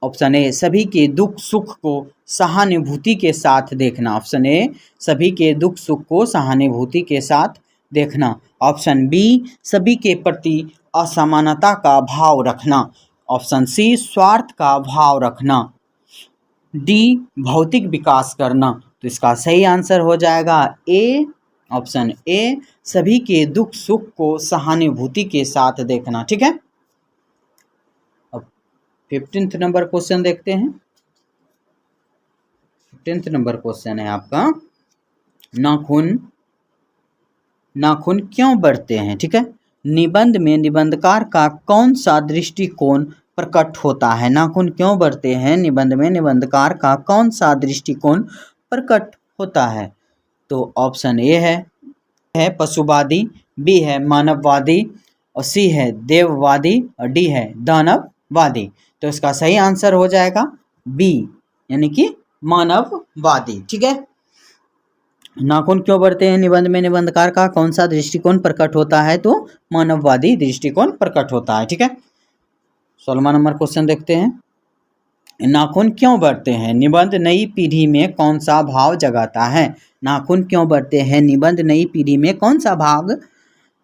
ऑप्शन ए सभी के दुख सुख को सहानुभूति के साथ देखना। ऑप्शन ए सभी के दुख सुख को सहानुभूति के साथ देखना। ऑप्शन बी सभी के प्रति असमानता का भाव रखना। ऑप्शन सी स्वार्थ का भाव रखना। डी भौतिक विकास करना। तो इसका सही आंसर हो जाएगा ए, ऑप्शन ए सभी के दुख सुख को सहानुभूति के साथ देखना। ठीक है, अब 15th नंबर क्वेश्चन देखते हैं। 15th नंबर क्वेश्चन है आपका, नाखून क्यों बढ़ते हैं? ठीक है, निबंध में निबंधकार का कौन सा दृष्टिकोण प्रकट होता है? नाखून क्यों बढ़ते हैं, निबंध में निबंधकार का कौन सा दृष्टिकोण प्रकट होता है? तो ऑप्शन ए है पशुवादी, बी है मानववादी, और सी है देववादी, और डी है दानववादी। तो इसका सही आंसर हो जाएगा बी, यानी कि मानववादी। ठीक है, नाखून क्यों बढ़ते हैं, निबंध में निबंधकार का कौन सा दृष्टिकोण प्रकट होता है? तो मानववादी दृष्टिकोण प्रकट होता है। ठीक है, 16वां नंबर क्वेश्चन देखते हैं। नाखून क्यों बढ़ते हैं, निबंध नई पीढ़ी में कौन सा भाव जगाता है? नाखून क्यों बढ़ते हैं, निबंध नई पीढ़ी में कौन सा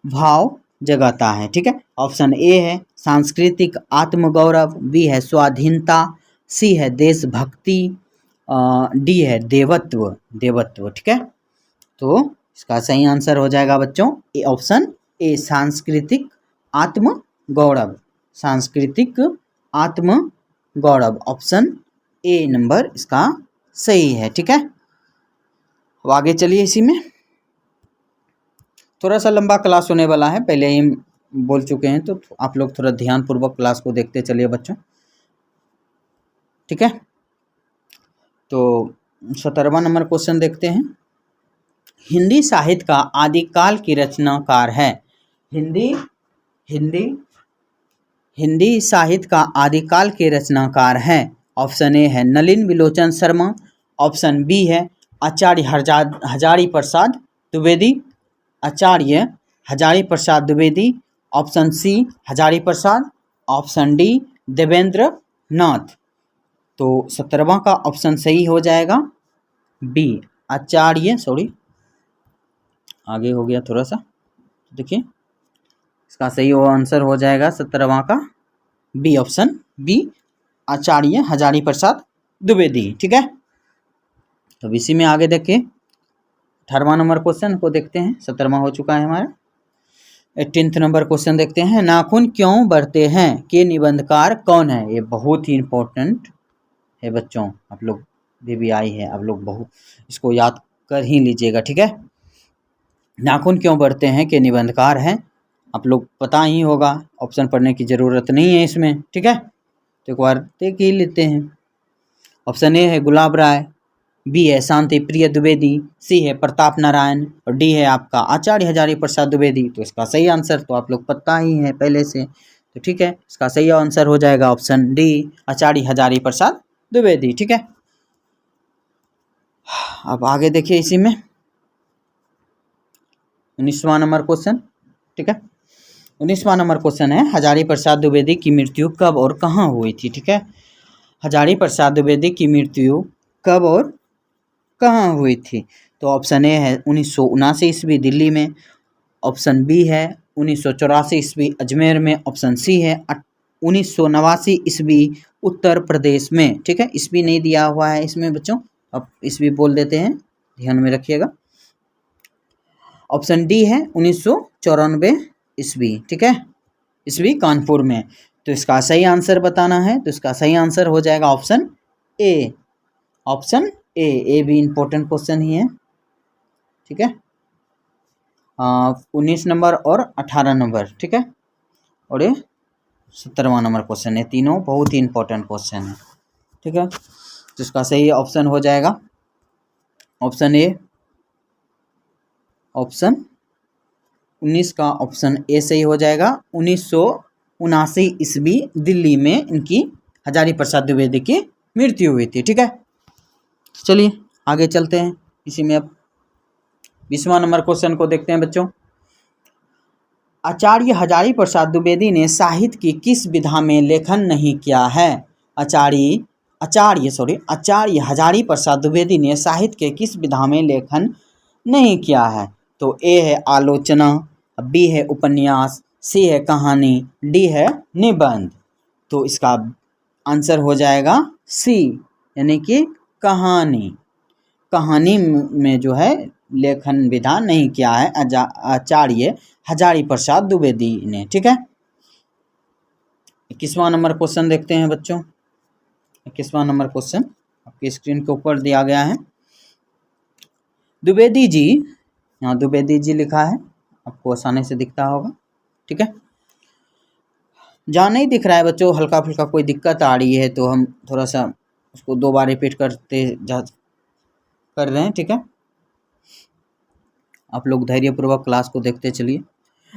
भाव जगाता है? ठीक है, ऑप्शन ए है सांस्कृतिक आत्मगौरव, बी है स्वाधीनता, सी है देशभक्ति, डी है देवत्व। ठीक है, तो इसका सही आंसर हो जाएगा बच्चों ए, ऑप्शन ए सांस्कृतिक आत्मगौरव। सांस्कृतिक आत्मगौरव, ऑप्शन ए नंबर इसका सही है। ठीक है, अब आगे चलिए, इसी में थोड़ा सा लंबा क्लास होने वाला है, पहले ही बोल चुके हैं, तो आप लोग थोड़ा ध्यानपूर्वक क्लास को देखते चलिए बच्चों। ठीक है, तो 17वां नंबर क्वेश्चन देखते हैं। हिंदी साहित्य का आदिकाल की रचनाकार है। हिंदी साहित्य का आदिकाल के रचनाकार हैं। ऑप्शन ए है नलिन विलोचन शर्मा, ऑप्शन बी है आचार्य Hazari Prasad Dwivedi, option C Hazari Prasad, option D Devendra नाथ। तो 17वां का ऑप्शन सही हो जाएगा बी आगे हो गया थोड़ा सा, देखिए इसका सही आंसर हो जाएगा 17वां का बी, ऑप्शन बी आचार्य हजारी प्रसाद द्विवेदी। ठीक है, तो इसी में आगे देखिए 18वां नंबर क्वेश्चन को देखते हैं। 17वां हो चुका है हमारा। 18th नंबर क्वेश्चन देखते हैं। नाखून क्यों बढ़ते हैं के निबंधकार कौन है? ये बहुत ही इंपॉर्टेंट है बच्चों, आप लोग BBI है, आप लोग बहुत इसको याद कर ही लीजिएगा, ठीक है। नाखून क्यों बढ़ते हैं कि निबंधकार हैं, आप लोग पता ही होगा, ऑप्शन पढ़ने की ज़रूरत नहीं है इसमें, ठीक है। तो एक बार देख ही लेते हैं। ऑप्शन ए है गुलाब राय, बी है शांति प्रिय द्विवेदी, सी है प्रताप नारायण और डी है आपका आचार्य हजारी प्रसाद द्विवेदी। तो इसका सही आंसर तो आप लोग पता ही है पहले से, तो ठीक है, इसका सही आंसर हो जाएगा ऑप्शन डी, आचार्य हजारी प्रसाद द्विवेदी, ठीक है। अब आगे देखिए इसी में 19वां नंबर क्वेश्चन, ठीक है। 19वां नंबर क्वेश्चन है हजारी प्रसाद द्विवेदी की मृत्यु कब और कहाँ हुई थी, ठीक है। हजारी प्रसाद द्विवेदी की मृत्यु कब और कहाँ हुई थी, तो ऑप्शन ए है 1979 ईस्वी दिल्ली में, ऑप्शन बी है 1984 ईस्वी अजमेर में, ऑप्शन सी है 1989 ईस्वी उत्तर प्रदेश में, ठीक है। ईस्वी नहीं दिया हुआ है इसमें बच्चों, अब ईस्वी बोल देते हैं, ध्यान में रखिएगा। ऑप्शन डी है 1994 ईस्वी, ठीक है, ईस्वी कानपुर में। तो इसका सही आंसर बताना है, तो इसका सही आंसर हो जाएगा ऑप्शन ए, ऑप्शन ए भी इम्पोर्टेंट क्वेश्चन ही है, ठीक है। 19 नंबर और 18 नंबर, ठीक है, और ये 17वां नंबर क्वेश्चन है, तीनों बहुत ही इम्पोर्टेंट क्वेश्चन है, ठीक है। तो इसका सही ऑप्शन हो जाएगा ऑप्शन ए, ऑप्शन 19 का ऑप्शन ए सही हो जाएगा। 1979 ईस्वी दिल्ली में इनकी हजारी प्रसाद द्विवेदी की मृत्यु हुई थी, ठीक है। चलिए आगे चलते हैं इसी में। अब 20वां नंबर क्वेश्चन को देखते हैं बच्चों। आचार्य हजारी प्रसाद द्विवेदी ने साहित्य की किस विधा में लेखन नहीं किया है, आचार्य हजारी प्रसाद द्विवेदी ने साहित्य के किस विधा में लेखन नहीं किया है, तो ए है आलोचना, बी है उपन्यास, सी है कहानी, डी है निबंध। तो इसका आंसर हो जाएगा सी, यानी कि कहानी। कहानी में जो है लेखन विधा नहीं किया है आचार्य हजारी प्रसाद द्विवेदी ने, ठीक है। 21वां नंबर क्वेश्चन देखते हैं बच्चों। 21वां नंबर क्वेश्चन आपकी स्क्रीन के ऊपर दिया गया है। द्विवेदी जी, यहाँ द्विवेदी जी लिखा है, आपको आसानी से दिखता होगा, ठीक है। जहाँ नहीं दिख रहा है बच्चों, हल्का फुल्का कोई दिक्कत आ रही है तो हम थोड़ा सा उसको 2 बार रिपीट कर रहे हैं, ठीक है। आप लोग धैर्यपूर्वक क्लास को देखते चलिए।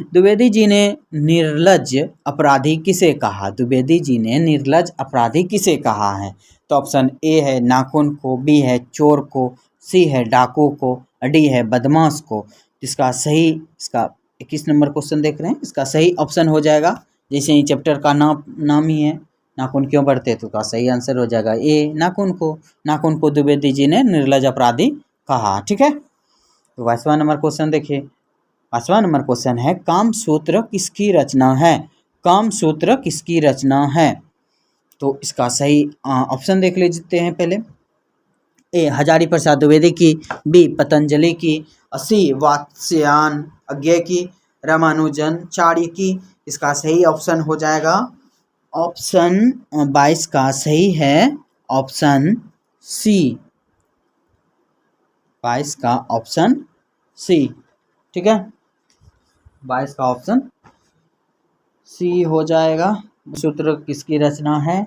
द्विवेदी जी ने निर्लज्ज अपराधी किसे कहा, द्विवेदी जी ने निर्लज्ज अपराधी किसे कहा है, तो ऑप्शन ए है नाखून को, बी है चोर को, सी है डाकू को, डी है बदमाश को। इसका 21 नंबर क्वेश्चन देख रहे हैं, इसका सही ऑप्शन हो जाएगा, जैसे ही चैप्टर का नाम ही है नाखून क्यों बढ़ते, तो का सही आंसर हो जाएगा ए, नाखून को द्विवेदी जी ने निर्लज्ज अपराधी कहा, ठीक है। तो 22वां नंबर क्वेश्चन देखिए। 22वां नंबर क्वेश्चन है कामसूत्र किसकी रचना है, कामसूत्र किसकी रचना है, तो इसका सही ऑप्शन देख लीजिए हैं पहले। ए हजारी प्रसाद द्विवेदी की, बी पतंजलि की, सी वात्स्यायन अज्ञेय की, रामानुजाचार्य की। इसका सही ऑप्शन हो जाएगा ऑप्शन 22 का सही है ऑप्शन सी, 22 का ऑप्शन सी, ठीक है। 22 का ऑप्शन सी हो जाएगा। सूत्र किसकी रचना है,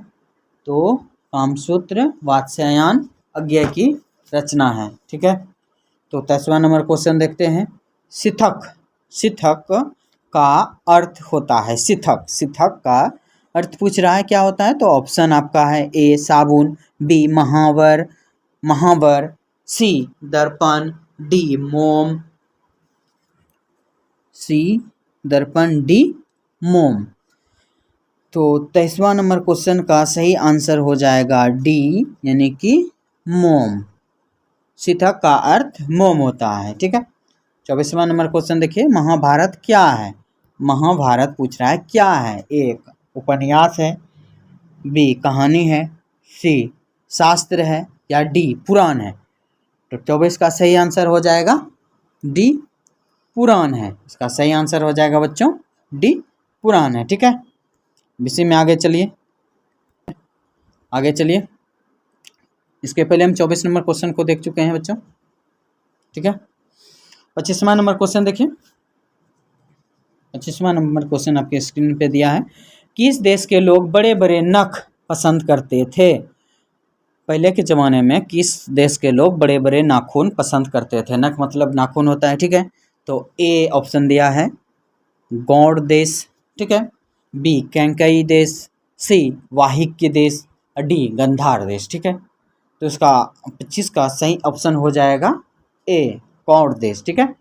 तो कामसूत्र वात्स्यायन अज्ञेय की रचना है, ठीक है। तो 23वां नंबर क्वेश्चन देखते हैं। सिथक का अर्थ होता है, सिथक का अर्थ पूछ रहा है क्या होता है, तो ऑप्शन आपका है ए साबुन, बी महावर, सी दर्पण, डी मोम, मोम। तो 23वां नंबर क्वेश्चन का सही आंसर हो जाएगा डी, यानी कि मोम। सिथक का अर्थ मोम होता है, ठीक है। 24वां नंबर क्वेश्चन देखिए। महाभारत क्या है, महाभारत पूछ रहा है क्या है, एक उपन्यास है, बी कहानी है, सी शास्त्र है, या डी पुराण है। तो 24 का सही आंसर हो जाएगा डी पुराण है, इसका सही आंसर हो जाएगा बच्चों डी पुराण है, ठीक है। इसी में आगे चलिए इसके पहले हम 24 नंबर क्वेश्चन को देख चुके हैं बच्चों, ठीक है। 25वां नंबर क्वेश्चन देखिए। 25वां नंबर क्वेश्चन आपके स्क्रीन पे दिया है। किस देश के लोग बड़े बड़े नख पसंद करते थे? पहले के ज़माने में किस देश के लोग बड़े बड़े नाखून पसंद करते थे? नख मतलब नाखून होता है, ठीक है। तो ए ऑप्शन दिया है गौड़ देश, ठीक है। बी कैंकई देश, सी वाहिक्य देश, डी गंधार देश, ठीक है। तो इसका 25 का सही ऑप्शन हो जाएगा ए गौड़ देश, ठीक है।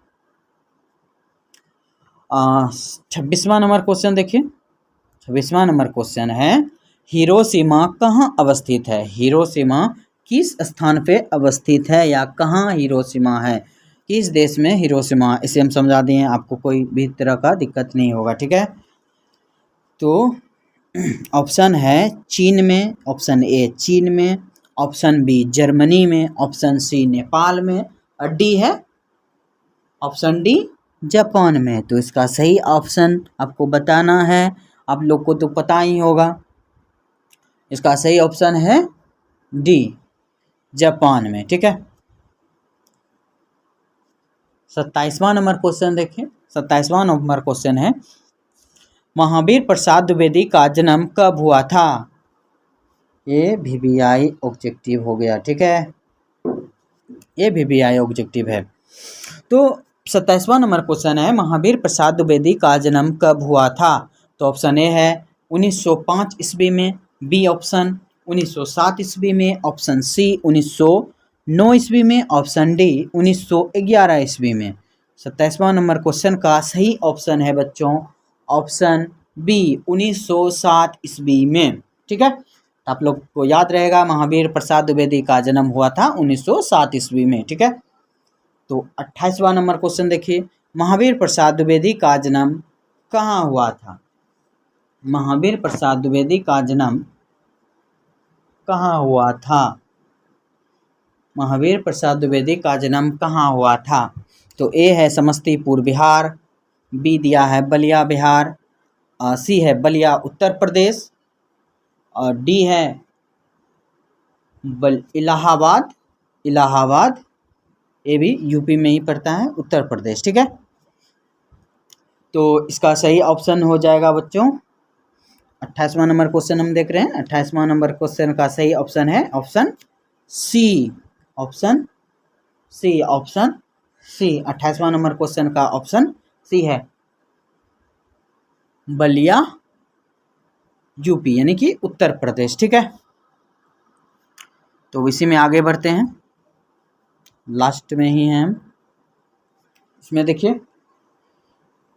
26वां नंबर क्वेश्चन देखिए। 26वां नंबर क्वेश्चन है हिरोशिमा कहाँ अवस्थित है? हिरोशिमा किस स्थान पे अवस्थित है या कहाँ हिरोशिमा है? किस देश में हिरोशिमा? इसे हम समझा दिए, आपको कोई भी तरह का दिक्कत नहीं होगा, ठीक है। तो ऑप्शन है चीन में, ऑप्शन ए चीन में, ऑप्शन बी जर्मनी में, ऑप्शन सी नेपाल में, और डी है ऑप्शन डी जापान में। तो इसका सही ऑप्शन आपको बताना है, आप लोग को तो पता ही होगा। इसका सही ऑप्शन है डी जापान में, ठीक है। 27वां नंबर क्वेश्चन देखिए। 27वां नंबर क्वेश्चन है महावीर प्रसाद द्विवेदी का जन्म कब हुआ था? ये VVI ऑब्जेक्टिव हो गया, ठीक है। ये VVI ऑब्जेक्टिव है। तो 27वां नंबर क्वेश्चन है महावीर प्रसाद द्विवेदी का जन्म कब हुआ था? तो ऑप्शन ए है 1905 ईस्वी में, बी ऑप्शन 1907 ईस्वी में, ऑप्शन सी 1909 ईस्वी में, ऑप्शन डी 1911 ईस्वी में। 27वां नंबर क्वेश्चन का सही ऑप्शन है बच्चों ऑप्शन बी 1907 ईस्वी में, ठीक है। आप लोग को याद रहेगा महावीर प्रसाद द्विवेदी का जन्म हुआ था 1907 ईस्वी में, ठीक है। तो 28वां नंबर क्वेश्चन देखिए महावीर प्रसाद द्विवेदी का जन्म कहाँ हुआ था? महावीर प्रसाद द्विवेदी का जन्म कहाँ हुआ था? महावीर प्रसाद द्विवेदी का जन्म कहाँ हुआ था? तो ए है समस्तीपुर बिहार, बी दिया है बलिया बिहार, सी है बलिया उत्तर प्रदेश, और डी है इलाहाबाद, इलाहाबाद ये भी यूपी में ही पड़ता है, उत्तर प्रदेश, ठीक है। तो इसका सही ऑप्शन हो जाएगा बच्चों 28वां नंबर क्वेश्चन हम देख रहे हैं। 28वां नंबर क्वेश्चन का सही ऑप्शन है option C, option C, option C. 28वां नंबर क्वेश्चन का ऑप्शन सी है बलिया यूपी यानी कि उत्तर प्रदेश, ठीक है। तो इसी में आगे बढ़ते हैं, लास्ट में ही हैं हम। इसमें देखिए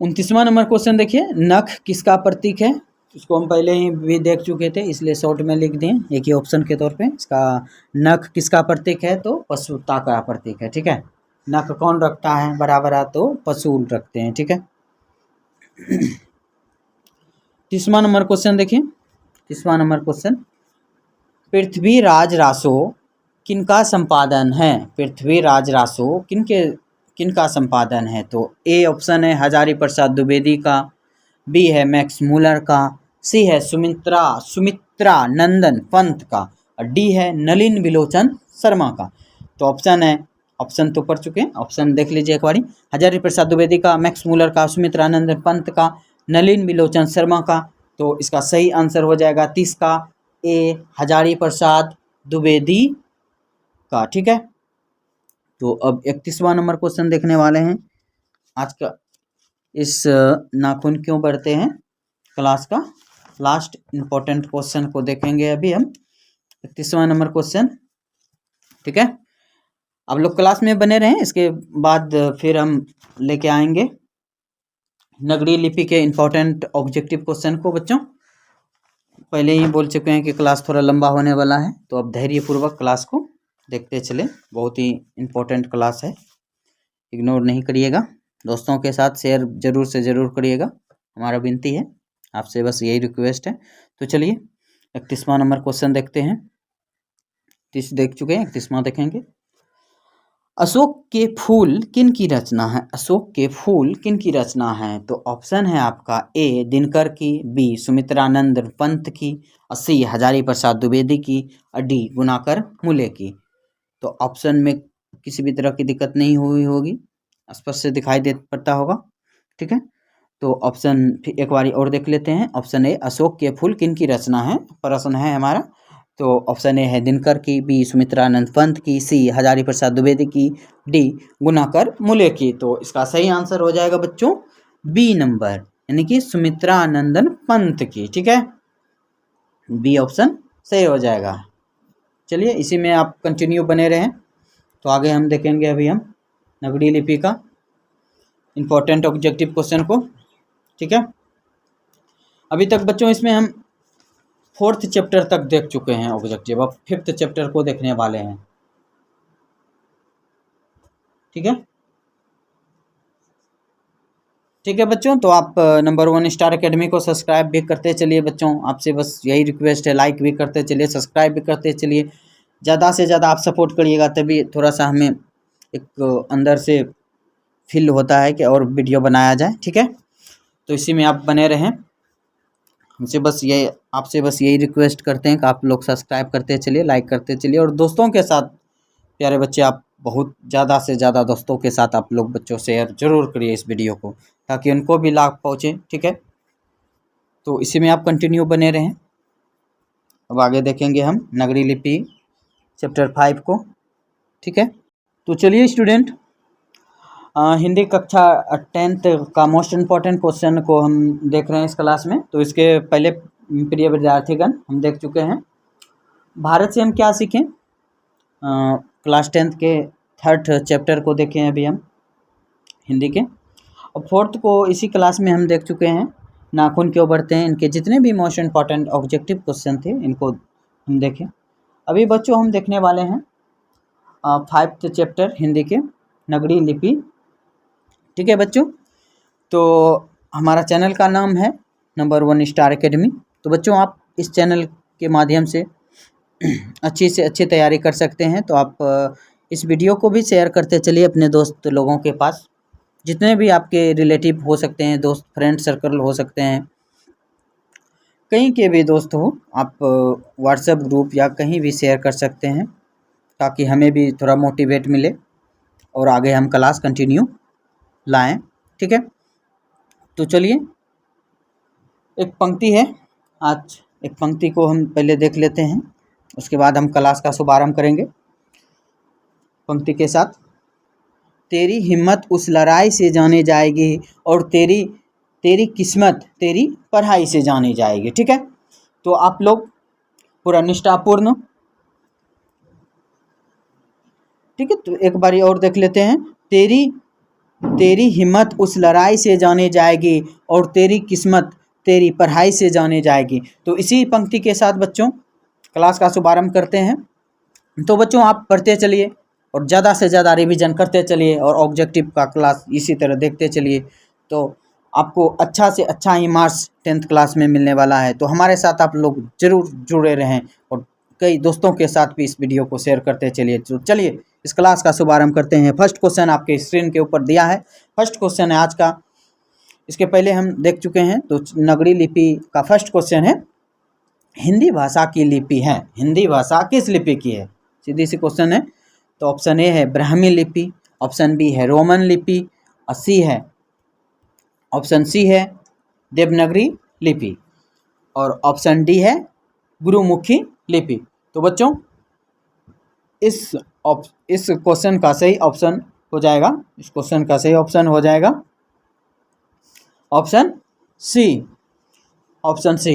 29वां नंबर क्वेश्चन देखिए नख किसका प्रतीक है? इसको हम पहले ही भी देख चुके थे इसलिए शॉर्ट में लिख दें एक ही ऑप्शन के तौर पे। इसका नख किसका प्रतीक है? तो पशुता का प्रतीक है, ठीक है। नख कौन रखता है बड़ा बड़ा? तो पशु रखते हैं, ठीक है। 30वां नंबर क्वेश्चन देखिए। 30वां नंबर क्वेश्चन पृथ्वीराज रासो किनका संपादन है? पृथ्वीराज रासो किनका संपादन है? तो ए ऑप्शन है हजारी प्रसाद द्विवेदी का, बी है मैक्स मूलर का, सी है सुमित्रा नंदन पंत का, और डी है नलिन विलोचन शर्मा का। तो ऑप्शन है, ऑप्शन तो पढ़ चुके हैं, ऑप्शन देख लीजिए एक बारी। हजारी प्रसाद द्विवेदी का, मैक्स मूलर का, सुमित्रा नंदन पंत का, नलिन विलोचन शर्मा का। तो इसका सही आंसर हो जाएगा 30 का ए हजारी प्रसाद द्विवेदी का, ठीक है। तो अब 31वां नंबर क्वेश्चन देखने वाले हैं। आज का इस नाखून क्यों बढ़ते हैं क्लास का लास्ट इम्पोर्टेंट क्वेश्चन को देखेंगे अभी हम। 31वां नंबर क्वेश्चन, ठीक है। आप लोग क्लास में बने रहें, इसके बाद फिर हम लेके आएंगे नगरीय लिपि के इम्पोर्टेंट ऑब्जेक्टिव क्वेश्चन को। बच्चों पहले ही बोल चुके हैं कि क्लास थोड़ा लंबा होने वाला है, तो अब धैर्यपूर्वक क्लास को देखते चले। बहुत ही इम्पोर्टेंट क्लास है, इग्नोर नहीं करिएगा। दोस्तों के साथ शेयर जरूर से ज़रूर करिएगा, हमारा विनती है आपसे, बस यही रिक्वेस्ट है। तो चलिए 31वां नंबर क्वेश्चन देखते हैं। 30 देख चुके हैं, 31वां देखेंगे। अशोक के फूल किन की रचना है? अशोक के फूल किन की रचना है? तो ऑप्शन है आपका ए दिनकर की, बी सुमित्रानंद पंत की, और सी हजारी प्रसाद द्विवेदी की, और डी गुणाकर मूले की। तो ऑप्शन में किसी भी तरह की दिक्कत नहीं हुई होगी, स्पष्ट से दिखाई दे पड़ता होगा। ठीक है, तो ऑप्शन फिर एक बार और देख लेते हैं। ऑप्शन ए अशोक के फूल किन की रचना है, प्रश्न है हमारा। तो ऑप्शन ए है दिनकर की, बी सुमित्रानंद पंत की, सी हजारी प्रसाद द्विवेदी की, डी गुणाकर मूले की। तो इसका सही आंसर हो जाएगा बच्चों बी नंबर, यानी कि सुमित्रानंदन पंत की। ठीक है, बी ऑप्शन सही हो जाएगा। चलिए इसी में आप कंटिन्यू बने रहें। तो आगे हम देखेंगे अभी हम नगड़ी लिपि का इम्पोर्टेंट ऑब्जेक्टिव क्वेश्चन को। ठीक है, अभी तक बच्चों इसमें हम 4th चैप्टर तक देख चुके हैं ऑब्जेक्टिव, अब 5th चैप्टर को देखने वाले हैं। ठीक है, ठीक है बच्चों, तो आप नंबर 1 स्टार अकेडमी को सब्सक्राइब भी करते चलिए बच्चों, आपसे बस यही रिक्वेस्ट है। लाइक भी करते चलिए, सब्सक्राइब भी करते चलिए, ज़्यादा से ज़्यादा आप सपोर्ट करिएगा, तभी थोड़ा सा हमें एक अंदर से फील होता है कि और वीडियो बनाया जाए। ठीक है, तो इसी में आप बने रहें। हमसे बस ये आपसे बस यही रिक्वेस्ट करते हैं कि आप लोग सब्सक्राइब करते चलिए, लाइक करते चलिए, और दोस्तों के साथ प्यारे बच्चे आप बहुत ज़्यादा से ज़्यादा दोस्तों के साथ आप लोग बच्चों शेयर जरूर करिए इस वीडियो को, ताकि उनको भी लाभ पहुँचे। ठीक है, तो इसी में आप कंटिन्यू बने रहें। अब आगे देखेंगे हम नगरी लिपि चैप्टर 5 को। ठीक है, तो चलिए स्टूडेंट, हिंदी कक्षा 10th का मोस्ट इम्पॉर्टेंट क्वेश्चन को हम देख रहे हैं इस क्लास में। तो इसके पहले प्रिय विद्यार्थीगण हम देख चुके हैं। भारत से हम क्या सीखें, क्लास 10th के 3rd चैप्टर को देखें अभी हम हिंदी के, और 4th को इसी क्लास में हम देख चुके हैं। नाखून क्यों बढ़ते हैं, इनके जितने भी मोस्ट इम्पॉर्टेंट ऑब्जेक्टिव क्वेश्चन थे इनको हम देखें। अभी बच्चों हम देखने वाले हैं 5th चैप्टर हिंदी के नगरी लिपि। ठीक है बच्चों, तो हमारा चैनल का नाम है नंबर 1 स्टार अकेडमी। तो बच्चों आप इस चैनल के माध्यम से अच्छी से अच्छी तैयारी कर सकते हैं। तो आप इस वीडियो को भी शेयर करते चलिए अपने दोस्त लोगों के पास, जितने भी आपके रिलेटिव हो सकते हैं, दोस्त फ्रेंड सर्कल हो सकते हैं, कहीं के भी दोस्त हो, आप व्हाट्सएप ग्रुप या कहीं भी शेयर कर सकते हैं, ताकि हमें भी थोड़ा मोटिवेट मिले और आगे हम क्लास कंटिन्यू लाएं। ठीक है, तो चलिए एक पंक्ति है, आज एक पंक्ति को हम पहले देख लेते हैं, उसके बाद हम क्लास का शुभारंभ करेंगे पंक्ति के साथ। तेरी हिम्मत उस लड़ाई से जानी जाएगी और तेरी किस्मत तेरी पढ़ाई से जानी जाएगी। ठीक है, तो आप लोग पूरा निष्ठापूर्ण, ठीक है, तो एक बारी और देख लेते हैं। तेरी हिम्मत उस लड़ाई से जानी जाएगी और तेरी किस्मत तेरी पढ़ाई से जानी जाएगी। तो इसी पंक्ति के साथ बच्चों क्लास का शुभारंभ करते हैं। तो बच्चों आप पढ़ते चलिए और ज़्यादा से ज़्यादा रिवीजन करते चलिए और ऑब्जेक्टिव का क्लास इसी तरह देखते चलिए, तो आपको अच्छा से अच्छा ही मार्क्स 10th क्लास में मिलने वाला है। तो हमारे साथ आप लोग जरूर जुड़े रहें और कई दोस्तों के साथ भी इस वीडियो को शेयर करते चलिए। तो चलिए इस क्लास का शुभारंभ करते हैं। फर्स्ट क्वेश्चन आपके स्क्रीन के ऊपर दिया है, फर्स्ट क्वेश्चन है आज का। इसके पहले हम देख चुके हैं। तो नगरी लिपि का फर्स्ट क्वेश्चन है, हिंदी भाषा की लिपि है, हिंदी भाषा किस लिपि की है, सीधी सी क्वेश्चन है। तो ऑप्शन ए है ब्राह्मी लिपि, ऑप्शन बी है रोमन लिपि, और ऑप्शन सी है देवनागरी लिपि, और ऑप्शन डी है गुरुमुखी लिपि। तो बच्चों इस क्वेश्चन का सही ऑप्शन हो जाएगा, इस क्वेश्चन का सही ऑप्शन हो जाएगा option C. Option C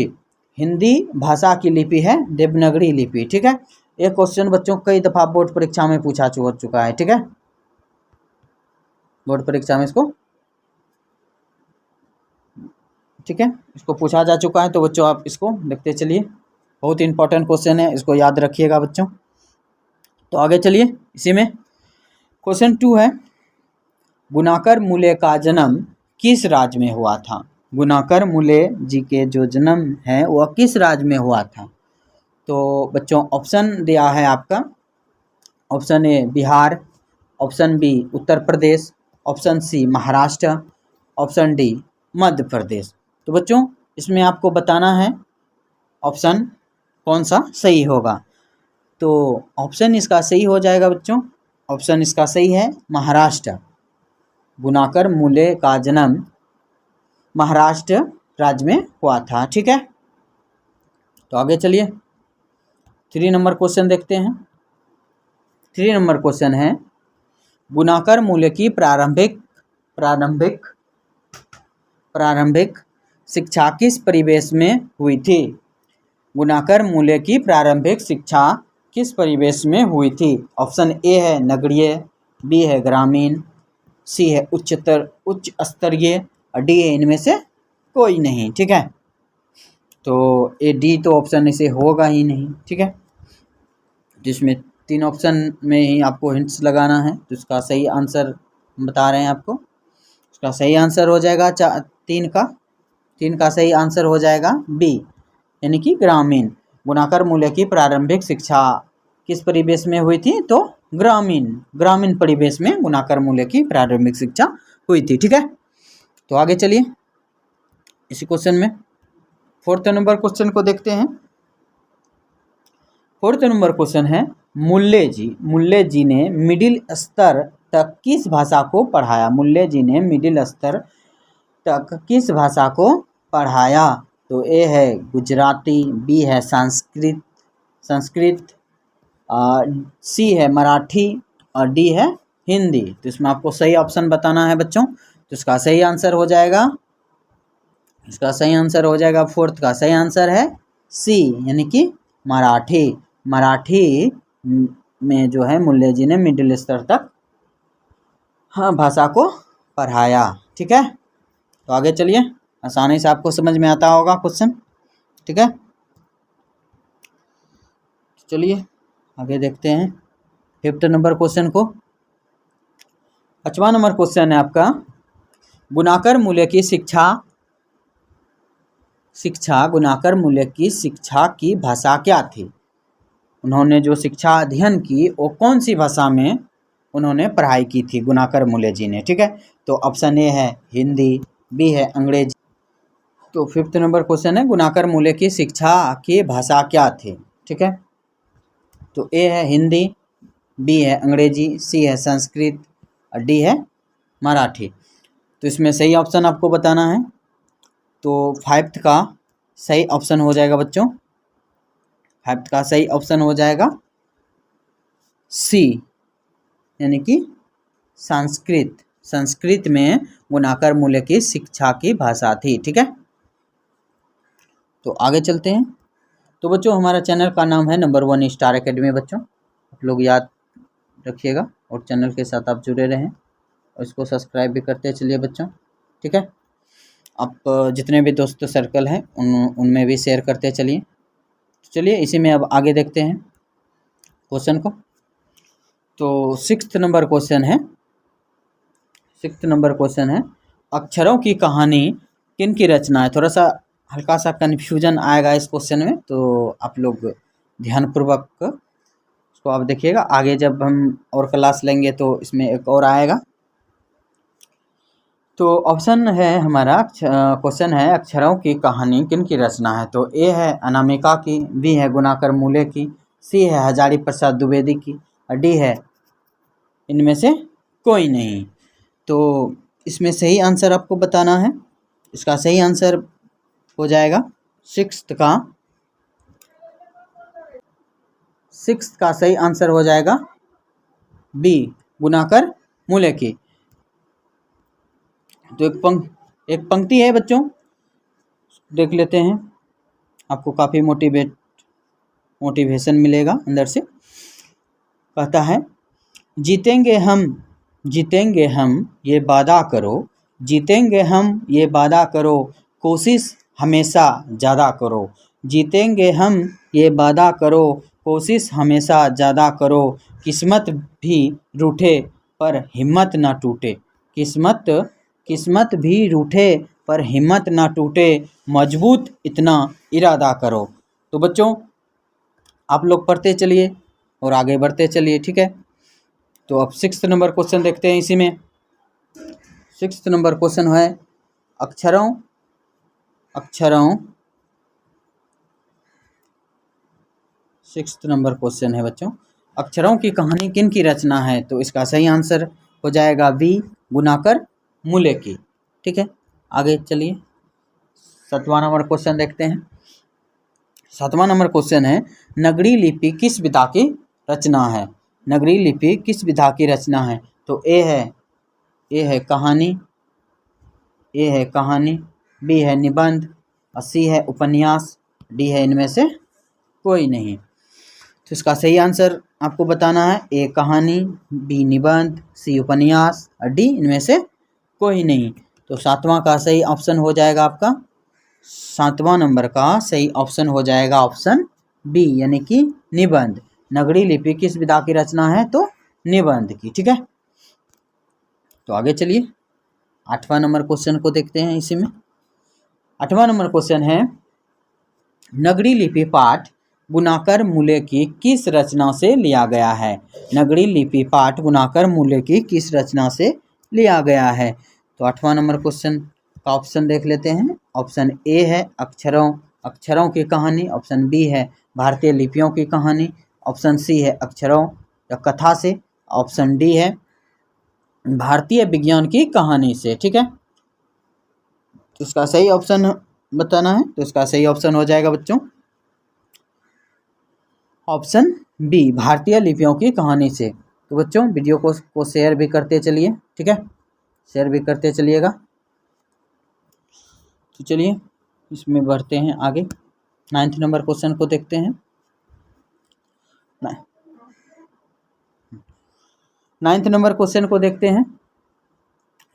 Hindi भाषा की लिपि है देवनागरी लिपि। ठीक है, एक क्वेश्चन बच्चों कई दफ़ा बोर्ड परीक्षा में पूछा चुका है। ठीक है, बोर्ड परीक्षा में इसको, ठीक है, इसको पूछा जा चुका है। तो बच्चों आप इसको देखते चलिए, बहुत इंपॉर्टेंट क्वेश्चन है, इसको याद रखिएगा बच्चों। तो आगे चलिए, इसी में क्वेश्चन 2 है, गुणाकर मूले का जन्म किस राज्य में हुआ था। गुणाकर मूले जी के जो जन्म है वह किस राज्य में हुआ था। तो बच्चों ऑप्शन दिया है आपका, option A Bihar, option B Uttar Pradesh, option C Maharashtra, option D Madhya Pradesh. तो बच्चों इसमें आपको बताना है ऑप्शन कौन सा सही होगा। तो ऑप्शन इसका सही हो जाएगा बच्चों, ऑप्शन इसका सही है महाराष्ट्र। बुनाकर मूल्य का जन्म महाराष्ट्र राज्य में हुआ था। ठीक है, तो आगे चलिए 3 नंबर क्वेश्चन देखते हैं। 3 नंबर क्वेश्चन है बुनाकर मूल्य की प्रारंभिक शिक्षा किस परिवेश में हुई थी। बुनाकर मूल्य की प्रारंभिक शिक्षा किस परिवेश में हुई थी। ऑप्शन ए है नगरीय, बी है ग्रामीण, सी है उच्च स्तरीय और डी है इनमें से कोई नहीं। ठीक है, तो ए डी तो ऑप्शन इसे होगा ही नहीं। ठीक है, जिसमें 3 ऑप्शन में ही आपको हिंट्स लगाना है, तो इसका सही आंसर बता रहे हैं आपको। इसका सही आंसर हो जाएगा 3 का सही आंसर हो जाएगा बी, यानी कि ग्रामीण। बुनाकर मूल्य की प्रारंभिक शिक्षा किस परिवेश में हुई थी, तो ग्रामीण परिवेश में बुनाकर मूल्य की प्रारंभिक शिक्षा हुई थी। ठीक है, तो आगे चलिए इसी क्वेश्चन में 4th नंबर क्वेश्चन को देखते हैं। 4th नंबर क्वेश्चन है मुल्ले जी ने मिडिल स्तर तक किस भाषा को पढ़ाया। मुल्ले जी ने मिडिल स्तर तक किस भाषा को पढ़ाया। तो ए है गुजराती, बी है संस्कृत, सी है मराठी और डी है हिंदी। तो इसमें आपको सही ऑप्शन बताना है बच्चों। तो इसका सही आंसर हो जाएगा 4th का सही आंसर है सी, यानी कि मराठी में जो है मुल्ले जी ने मिडिल स्तर तक भाषा को पढ़ाया। ठीक है, तो आगे चलिए, आसानी से आपको समझ में आता होगा क्वेश्चन। ठीक है, चलिए आगे देखते हैं 5th नंबर क्वेश्चन को। 5वां नंबर क्वेश्चन है आपका बुनाकर मूल्य की बुनाकर मूल्य की शिक्षा की भाषा क्या थी। उन्होंने जो शिक्षा अध्ययन की वो कौन सी भाषा में उन्होंने पढ़ाई की थी बुनाकर मूल्य जी ने। ठीक है, तो ऑप्शन ए है हिंदी, बी है अंग्रेजी। तो 5th नंबर क्वेश्चन है बुनाकर मूल्य की शिक्षा की भाषा क्या थी। ठीक है, तो ए है हिंदी, बी है अंग्रेजी, सी है संस्कृत और डी है मराठी। तो इसमें सही ऑप्शन आपको बताना है। तो 5th का सही ऑप्शन हो जाएगा बच्चों, 5th का सही ऑप्शन हो जाएगा सी, यानी कि संस्कृत में बुनाकर मूल्य की शिक्षा की भाषा थी। ठीक है, तो आगे चलते हैं। तो बच्चों हमारा चैनल का नाम है नंबर 1 स्टार एकेडमी। बच्चों आप लोग याद रखिएगा और चैनल के साथ आप जुड़े रहें और इसको सब्सक्राइब भी करते चलिए बच्चों। ठीक है, आप जितने भी दोस्त सर्कल हैं उनमें भी शेयर करते चलिए। चलिए इसी में अब आगे देखते हैं क्वेश्चन को। तो 6th नंबर क्वेश्चन है अक्षरों की कहानी किन की रचना है। थोड़ा सा हल्का सा कन्फ्यूजन आएगा इस क्वेश्चन में, तो आप लोग ध्यानपूर्वक इसको आप देखिएगा। आगे जब हम और क्लास लेंगे तो इसमें एक और आएगा। तो ऑप्शन है हमारा क्वेश्चन है अक्षरों की कहानी किन की रचना है। तो ए है अनामिका की, बी है गुनाकर मूल्य की, सी है हजारी प्रसाद द्विवेदी की और डी है इनमें से कोई नहीं। तो इसमें सही आंसर आपको बताना है। इसका सही आंसर हो जाएगा 6th का सही आंसर हो जाएगा बी, गुनाकर मूल्य की। तो एक पंक्ति है बच्चों, देख लेते हैं, आपको काफ़ी मोटिवेशन मिलेगा अंदर से। कहता है जीतेंगे हम ये वादा करो, जीतेंगे हम ये वादा करो, कोशिश हमेशा ज़्यादा करो। जीतेंगे हम ये वादा करो, कोशिश हमेशा ज़्यादा करो। किस्मत भी रूठे पर हिम्मत ना टूटे, किस्मत भी रूठे पर हिम्मत ना टूटे, मजबूत इतना इरादा करो। तो बच्चों आप लोग पढ़ते चलिए और आगे बढ़ते चलिए। ठीक है, तो अब 6th नंबर क्वेश्चन देखते हैं इसी में। 6th नंबर क्वेश्चन है अक्षरों 6th नंबर क्वेश्चन है बच्चों, अक्षरों की कहानी किन की रचना है? तो इसका सही आंसर हो जाएगा बी, गुनाकर मूले की। ठीक है, आगे चलिए 7वां नंबर क्वेश्चन देखते हैं। 7वां नंबर क्वेश्चन है नगरी लिपि किस विधा की रचना है? नगरी लिपि किस विधा की रचना है? तो ए है कहानी, बी है निबंध, और सी है उपन्यास, डी है इनमें से कोई नहीं। तो इसका सही आंसर आपको बताना है, ए कहानी, बी निबंध, सी उपन्यास और डी इनमें से कोई नहीं। तो 7वां का सही ऑप्शन हो जाएगा आपका, 7वां नंबर का सही ऑप्शन हो जाएगा ऑप्शन बी, यानी कि निबंध। नगरी लिपि किस विधा की रचना है? तो निबंध की। ठीक है, तो आगे चलिए 8वां नंबर क्वेश्चन को देखते हैं इसी में। 8वां नंबर क्वेश्चन है नगरी लिपि पाठ गुनाकर मूले की किस रचना से लिया गया है? नगरी लिपि पाठ गुनाकर मूले की किस रचना से लिया गया है? तो 8वां नंबर क्वेश्चन का ऑप्शन देख लेते हैं। ऑप्शन ए है अक्षरों की कहानी, ऑप्शन बी है भारतीय लिपियों की कहानी, ऑप्शन सी है अक्षरों या कथा से, ऑप्शन डी है भारतीय विज्ञान की कहानी से। ठीक है, तो इसका सही ऑप्शन बताना है, तो इसका सही ऑप्शन हो जाएगा बच्चों ऑप्शन बी, भारतीय लिपियों की कहानी से। तो बच्चों वीडियो को शेयर भी करते चलिए। ठीक है, शेयर भी करते चलिएगा। तो चलिए इसमें बढ़ते हैं आगे, 9th नंबर क्वेश्चन को देखते हैं। 9th नंबर क्वेश्चन को देखते हैं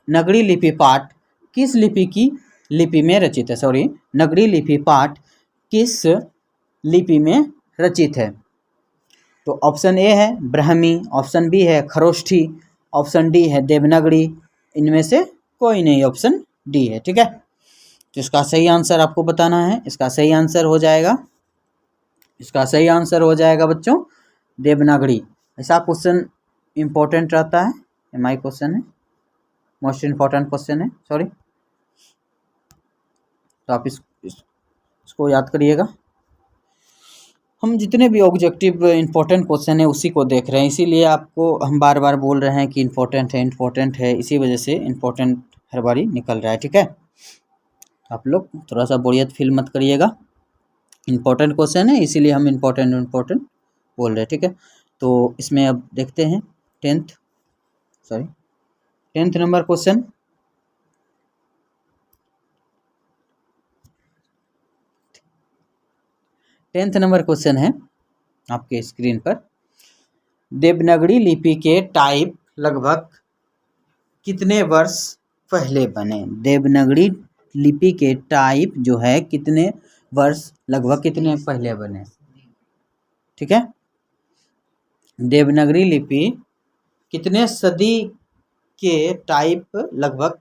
नगरी लिपि पाठ किस लिपि में रचित है? सॉरी, नगरी लिपि पाठ किस लिपि में रचित है? तो ऑप्शन ए है ब्राह्मी, ऑप्शन बी है खरोष्ठी, ऑप्शन डी है देवनागरी, इनमें से कोई नहीं, ऑप्शन डी है। ठीक है, तो इसका सही आंसर आपको बताना है। इसका सही आंसर हो जाएगा बच्चों देवनागरी। ऐसा क्वेश्चन इम्पोर्टेंट रहता है, एमआई क्वेश्चन है, मोस्ट इम्पोर्टेंट क्वेश्चन है, सॉरी। तो आप इसको याद करिएगा। हम जितने भी ऑब्जेक्टिव इंपॉर्टेंट क्वेश्चन है उसी को देख रहे हैं, इसीलिए आपको हम बार बार बोल रहे हैं कि इम्पोर्टेंट है, इसी वजह से इम्पोर्टेंट हर बारी निकल रहा है। ठीक है, आप लोग थोड़ा सा बोरियत फील मत करिएगा, इम्पोर्टेंट क्वेश्चन है इसीलिए हम इम्पोर्टेंट बोल रहे हैं। ठीक है, तो इसमें अब देखते हैं 10th number question. 10th number question है आपके स्क्रीन पर, देवनागरी लिपि के टाइप लगभग कितने वर्ष पहले बने? देवनागरी लिपि के टाइप जो है कितने वर्ष लगभग कितने पहले बने? ठीक है, देवनागरी लिपि कितने सदी के टाइप लगभग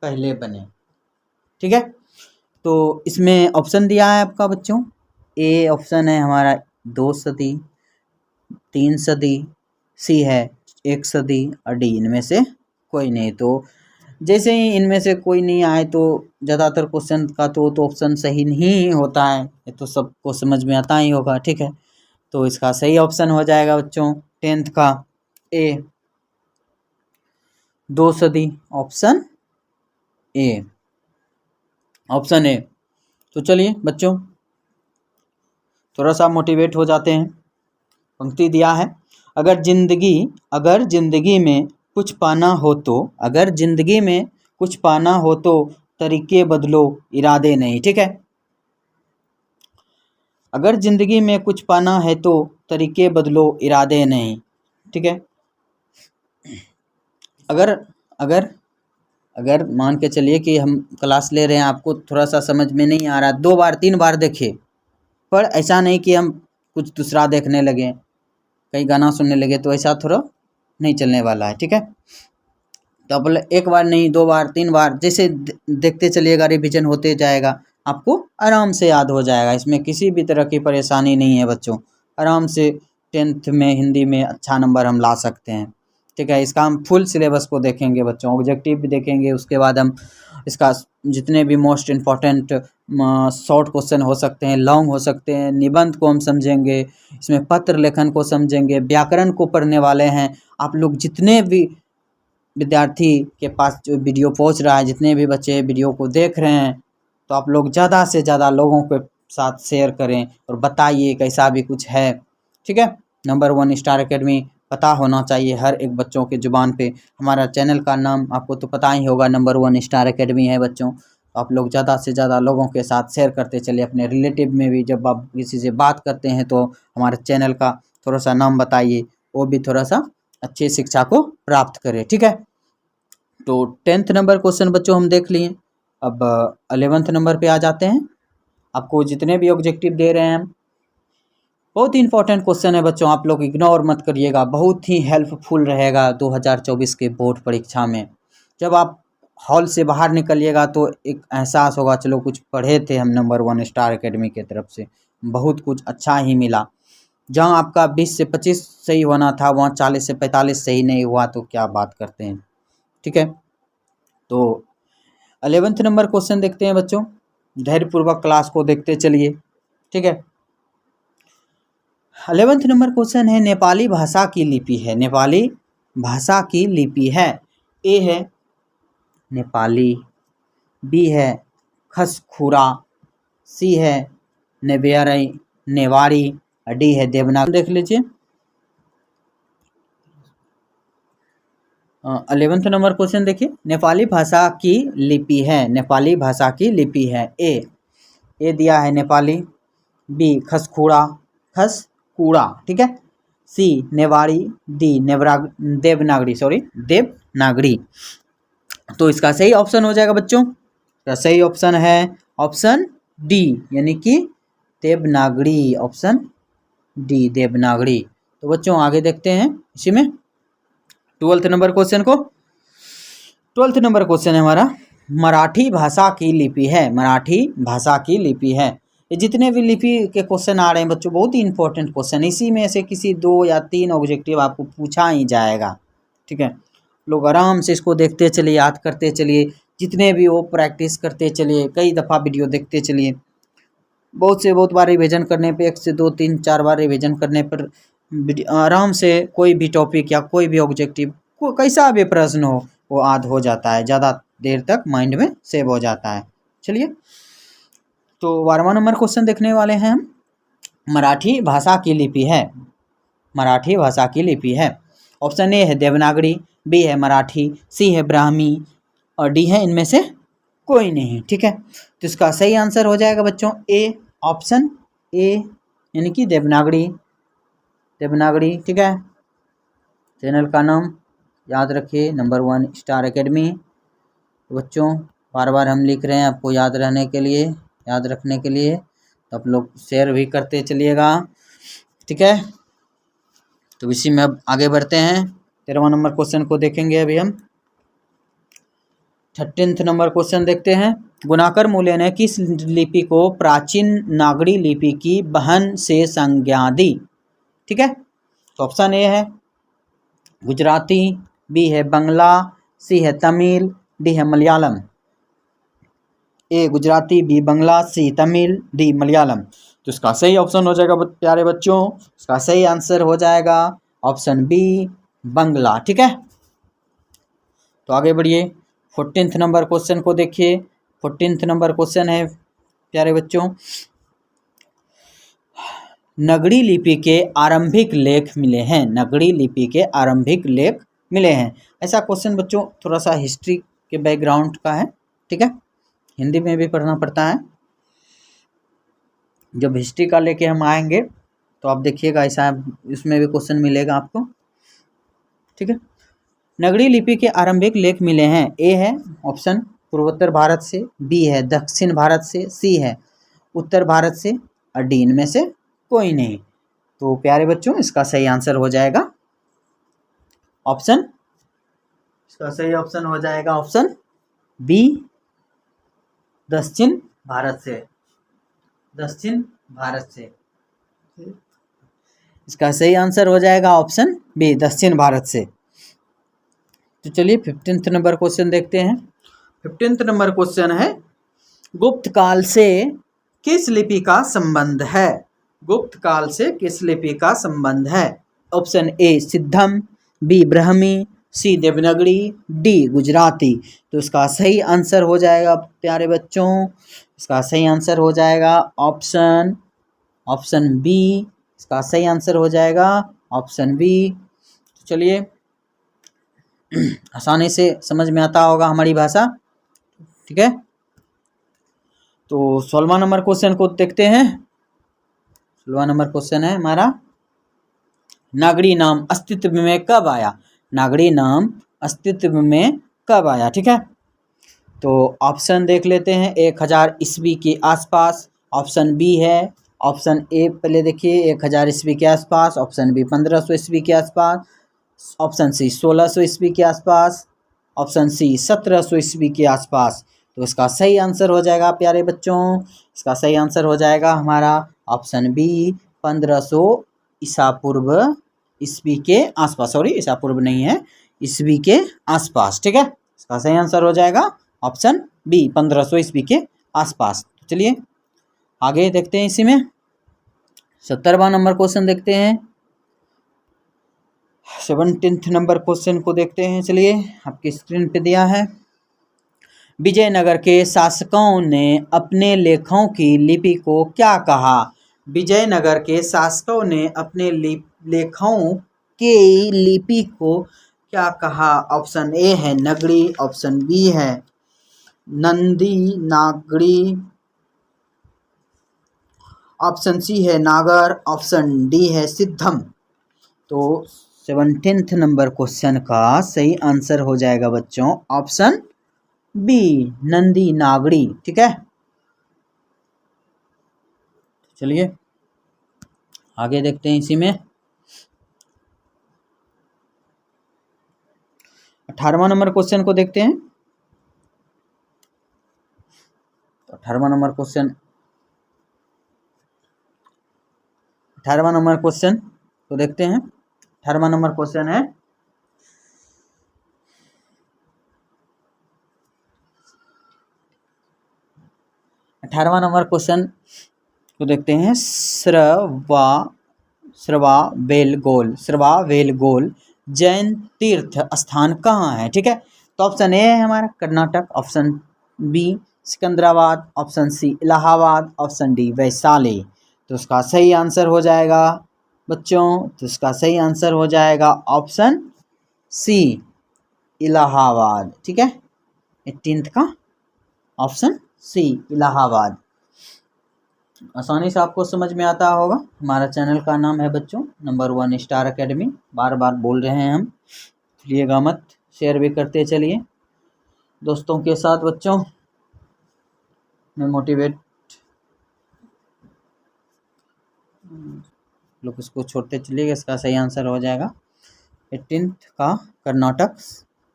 पहले बने? ठीक है, तो इसमें ऑप्शन दिया है आपका बच्चों, ए ऑप्शन है हमारा 2 सदी, 3 सदी, सी है 1 सदी और डी इनमें से कोई नहीं। तो जैसे ही इनमें से कोई नहीं आए तो ज़्यादातर क्वेश्चन का तो ऑप्शन सही नहीं होता है, ये तो सबको समझ में आता ही होगा। ठीक है, तो इसका सही ऑप्शन हो जाएगा बच्चों 10th का ए, 2 सदी, ऑप्शन ए। तो चलिए बच्चों थोड़ा सा मोटिवेट हो जाते हैं। पंक्ति दिया है, अगर जिंदगी में कुछ पाना हो तो तरीके बदलो, इरादे नहीं। ठीक है, अगर जिंदगी में कुछ पाना है तो तरीके बदलो, इरादे नहीं। ठीक है, अगर मान के चलिए कि हम क्लास ले रहे हैं, आपको थोड़ा सा समझ में नहीं आ रहा, 2 बार 3 बार देखिए, पर ऐसा नहीं कि हम कुछ दूसरा देखने लगे, कहीं गाना सुनने लगे, तो ऐसा थोड़ा नहीं चलने वाला है। ठीक है, तो आप 1 बार नहीं 2 बार 3 बार जैसे देखते चलिएगा, रिवीजन होते जाएगा, आपको आराम से याद हो जाएगा। इसमें किसी भी तरह की परेशानी नहीं है बच्चों, आराम से 10th में हिंदी में अच्छा नंबर हम ला सकते हैं। ठीक है, इसका हम फुल सिलेबस को देखेंगे बच्चों, ऑब्जेक्टिव भी देखेंगे, उसके बाद हम इसका जितने भी मोस्ट इम्पॉर्टेंट शॉर्ट क्वेश्चन हो सकते हैं, लॉन्ग हो सकते हैं, निबंध को हम समझेंगे, इसमें पत्र लेखन को समझेंगे, व्याकरण को पढ़ने वाले हैं। आप लोग जितने भी विद्यार्थी के पास जो वीडियो पहुंच रहा है, जितने भी बच्चे वीडियो को देख रहे हैं, तो आप लोग ज़्यादा से ज़्यादा लोगों के साथ शेयर करें और बताइए कैसा भी कुछ है। ठीक है, नंबर 1 स्टार एकेडमी पता होना चाहिए हर एक बच्चों के ज़ुबान पे। हमारा चैनल का नाम आपको तो पता ही होगा, नंबर 1 स्टार एकेडमी है बच्चों। तो आप लोग ज़्यादा से ज़्यादा लोगों के साथ शेयर करते चलिए। अपने रिलेटिव में भी जब आप किसी से बात करते हैं तो हमारे चैनल का थोड़ा सा नाम बताइए, वो भी थोड़ा सा अच्छी शिक्षा को प्राप्त करे। ठीक है, तो 10th नंबर क्वेश्चन बच्चों हम देख लिए। अब 11th नंबर पे आ जाते हैं। आपको जितने भी ऑब्जेक्टिव दे रहे हैं हम, बहुत ही इंपॉर्टेंट क्वेश्चन है बच्चों, आप लोग इग्नोर मत करिएगा, बहुत ही हेल्पफुल रहेगा 2024 के बोर्ड परीक्षा में। जब आप हॉल से बाहर निकलिएगा तो एक एहसास होगा, चलो कुछ पढ़े थे हम नंबर 1 स्टार एकेडमी की तरफ से, बहुत कुछ अच्छा ही मिला। जहां आपका 20 से 25 सही होना था, वहां 40 से 45 सही नहीं हुआ, तो क्या बात करते हैं। ठीक है, तो 11th नंबर क्वेश्चन देखते हैं बच्चों, धैर्यपूर्वक क्लास को देखते चलिए। ठीक है, 11th नंबर क्वेश्चन है, नेपाली भाषा की लिपि है, नेपाली भाषा की लिपि है। ए है नेपाली, बी है खसखुरा, सी है नेवारी, डी है देवनागरी। देख लीजिए 11th नंबर क्वेश्चन देखिए, नेपाली भाषा की लिपि है, नेपाली भाषा की लिपि है। ए दिया है नेपाली, बी खसकूड़ा, ठीक है, सी नेवारी, डी देवनागरी। तो इसका सही ऑप्शन हो जाएगा बच्चों, इसका सही ऑप्शन है ऑप्शन डी, यानी कि देवनागरी, ऑप्शन डी देवनागरी। तो बच्चों आगे देखते हैं इसी में 12th नंबर क्वेश्चन को। 12th नंबर क्वेश्चन है हमारा, मराठी भाषा की लिपि है, मराठी भाषा की लिपि है। ये जितने भी लिपि के क्वेश्चन आ रहे हैं बच्चों, बहुत ही इंपॉर्टेंट क्वेश्चन, इसी में से किसी 2 या 3 ऑब्जेक्टिव आपको पूछा ही जाएगा। ठीक है, लोग आराम से इसको देखते चलिए, याद करते चलिए, जितने भी हो प्रैक्टिस करते चलिए, कई दफ़ा वीडियो देखते चलिए। बहुत बार रिविजन करने पे, 1 से 2 3 4 बार रिविजन करने पर आराम से कोई भी टॉपिक या कोई भी ऑब्जेक्टिव, कैसा भी प्रश्न हो, वो याद हो जाता है, ज़्यादा देर तक माइंड में सेव हो जाता है। चलिए, तो 12वां नंबर क्वेश्चन देखने वाले हैं हम, मराठी भाषा की लिपि है, मराठी भाषा की लिपि है। ऑप्शन ए है देवनागरी, बी है मराठी, सी है ब्राह्मी और डी है इनमें से कोई नहीं। ठीक है, तो इसका सही आंसर हो जाएगा बच्चों ए, ऑप्शन ए, यानी कि देवनागरी। ठीक है, चैनल का नाम याद रखिए, नंबर 1 स्टार एकेडमी। बच्चों बार बार हम लिख रहे हैं आपको याद रहने के लिए, याद रखने के लिए, तो आप लोग शेयर भी करते चलिएगा। ठीक है, तो इसी में अब आगे बढ़ते हैं, 13वां नंबर क्वेश्चन को देखेंगे अभी हम। 13th नंबर क्वेश्चन देखते हैं, गुणाकर मूल्य ने किस लिपि को प्राचीन नागरी लिपि की बहन से संज्ञा दी। ठीक है, तो ऑप्शन ए है गुजराती, बी है बंगला, सी है तमिल, डी है मलयालम। ए गुजराती, बी बंगला, सी तमिल, डी मलयालम। तो इसका सही ऑप्शन हो जाएगा प्यारे बच्चों, इसका सही आंसर हो जाएगा ऑप्शन बी बंगला। ठीक है, तो आगे बढ़िए, 14th नंबर क्वेश्चन को देखिए। 14th नंबर क्वेश्चन है प्यारे बच्चों, नगरी लिपि के आरंभिक लेख मिले हैं, नगरी लिपि के आरंभिक लेख मिले हैं। ऐसा क्वेश्चन बच्चों थोड़ा सा हिस्ट्री के बैकग्राउंड का है। ठीक है, हिंदी में भी पढ़ना पड़ता है। जब हिस्ट्री का लेके हम आएंगे तो आप देखिएगा, ऐसा इसमें भी क्वेश्चन मिलेगा आपको। ठीक है, नगरी लिपि के आरंभिक लेख मिले हैं, ए है ऑप्शन पूर्वोत्तर भारत से, बी है दक्षिण भारत से, सी है उत्तर भारत से और डी इनमें से कोई नहीं। तो प्यारे बच्चों इसका सही आंसर हो जाएगा ऑप्शन, इसका सही ऑप्शन हो जाएगा ऑप्शन बी दक्षिण भारत से, दक्षिण भारत से। इसका सही आंसर हो जाएगा ऑप्शन बी, दक्षिण भारत से। तो चलिए 15th नंबर क्वेश्चन देखते हैं। 15th नंबर क्वेश्चन है, गुप्त काल से किस लिपि का संबंध है? गुप्त काल से किस लिपि का संबंध है? Option A Siddham, B Brahmi, C Devanagari, D Gujarati. तो इसका सही आंसर हो जाएगा प्यारे बच्चों, इसका सही आंसर हो जाएगा ऑप्शन बी। इसका सही आंसर हो जाएगा ऑप्शन बी। चलिए आसानी से समझ में आता होगा हमारी भाषा, ठीक है। तो 16वां नंबर क्वेश्चन को देखते हैं। 16वां नंबर क्वेश्चन है हमारा, नागरी नाम अस्तित्व में कब आया? नागरी नाम अस्तित्व में कब आया? ठीक है, तो ऑप्शन देख लेते हैं। 1000 ईस्वी के आसपास, ऑप्शन बी है। ऑप्शन ए पहले देखिए 1000 ईस्वी के आसपास, ऑप्शन बी 1500 ईस्वी के आसपास, ऑप्शन सी 1600 ईस्वी के आसपास, ऑप्शन सी 1700 ईस्वी के आसपास। तो इसका सही आंसर हो जाएगा प्यारे बच्चों, इसका सही आंसर हो जाएगा हमारा ऑप्शन बी 1500 ईसा पूर्व ईस्वी के आसपास। सॉरी, ईसा पूर्व नहीं है, ईस्वी के आसपास, ठीक है। इसका सही आंसर हो जाएगा ऑप्शन बी 1500 ईस्वी के आसपास। तो चलिए आगे देखते हैं इसी में 17वां नंबर क्वेश्चन देखते हैं। 17th नंबर क्वेश्चन को देखते हैं। चलिए आपकी स्क्रीन पे दिया है, विजयनगर के शासकों ने अपने लेखों की लिपि को क्या कहा? विजयनगर के शासकों ने अपने लेखों की लिपि को क्या कहा? ऑप्शन ए है नगरी, ऑप्शन बी है नंदी नागरी, ऑप्शन सी है नागर, ऑप्शन डी है सिद्धम। तो 17th नंबर क्वेश्चन का सही आंसर हो जाएगा बच्चों ऑप्शन बी नंदी नागरी, ठीक है। चलिए आगे देखते हैं इसी में 18वां नंबर क्वेश्चन को देखते हैं। 18वां नंबर क्वेश्चन को देखते हैं। 18वां नंबर क्वेश्चन है, श्रवाबेलगोल जैन तीर्थ स्थान कहाँ है? ठीक है, तो ऑप्शन ए है हमारा Karnataka, option B Secunderabad, option C Allahabad, option D Vaishali. तो उसका सही आंसर हो जाएगा बच्चों, तो इसका सही आंसर हो जाएगा ऑप्शन सी इलाहाबाद, ठीक है। 18th का ऑप्शन सी इलाहाबाद। आसानी से आपको समझ में आता होगा। हमारा चैनल का नाम है बच्चों नंबर 1 स्टार एकेडमी, बार बार बोल रहे हैं हम, चलिएगा मत, शेयर भी करते चलिए दोस्तों के साथ बच्चों में मोटिवेट लोग इसको छोड़ते चलिएगा। इसका सही आंसर हो जाएगा 18th का कर्नाटक,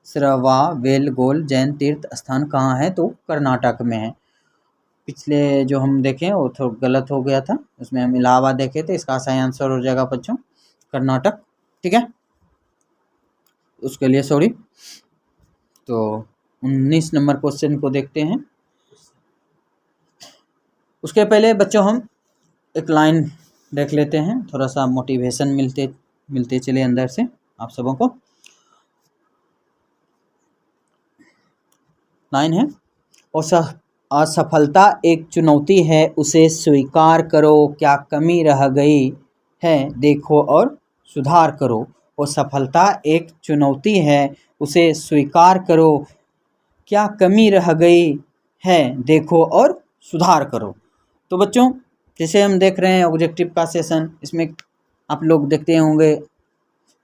श्रवाबेलगोल जैन तीर्थ स्थान कहाँ है? तो कर्नाटक में है। पिछले जो हम देखें वो थोड़ा गलत हो गया था, उसमें हम इलाहाबाद देखे थे। इसका सही आंसर हो जाएगा बच्चों कर्नाटक, ठीक है, उसके लिए सॉरी। तो 19 नंबर क्वेश्चन को देखते हैं। उसके पहले बच्चों हम एक लाइन देख लेते हैं, थोड़ा सा मोटिवेशन मिलते चले अंदर से आप सबों को। लाइन है, असफलता एक चुनौती है, उसे स्वीकार करो, क्या कमी रह गई है देखो और सुधार करो। असफलता एक चुनौती है, उसे स्वीकार करो, क्या कमी रह गई है देखो और सुधार करो। तो बच्चों जैसे हम देख रहे हैं ऑब्जेक्टिव का सेशन, इसमें आप लोग देखते होंगे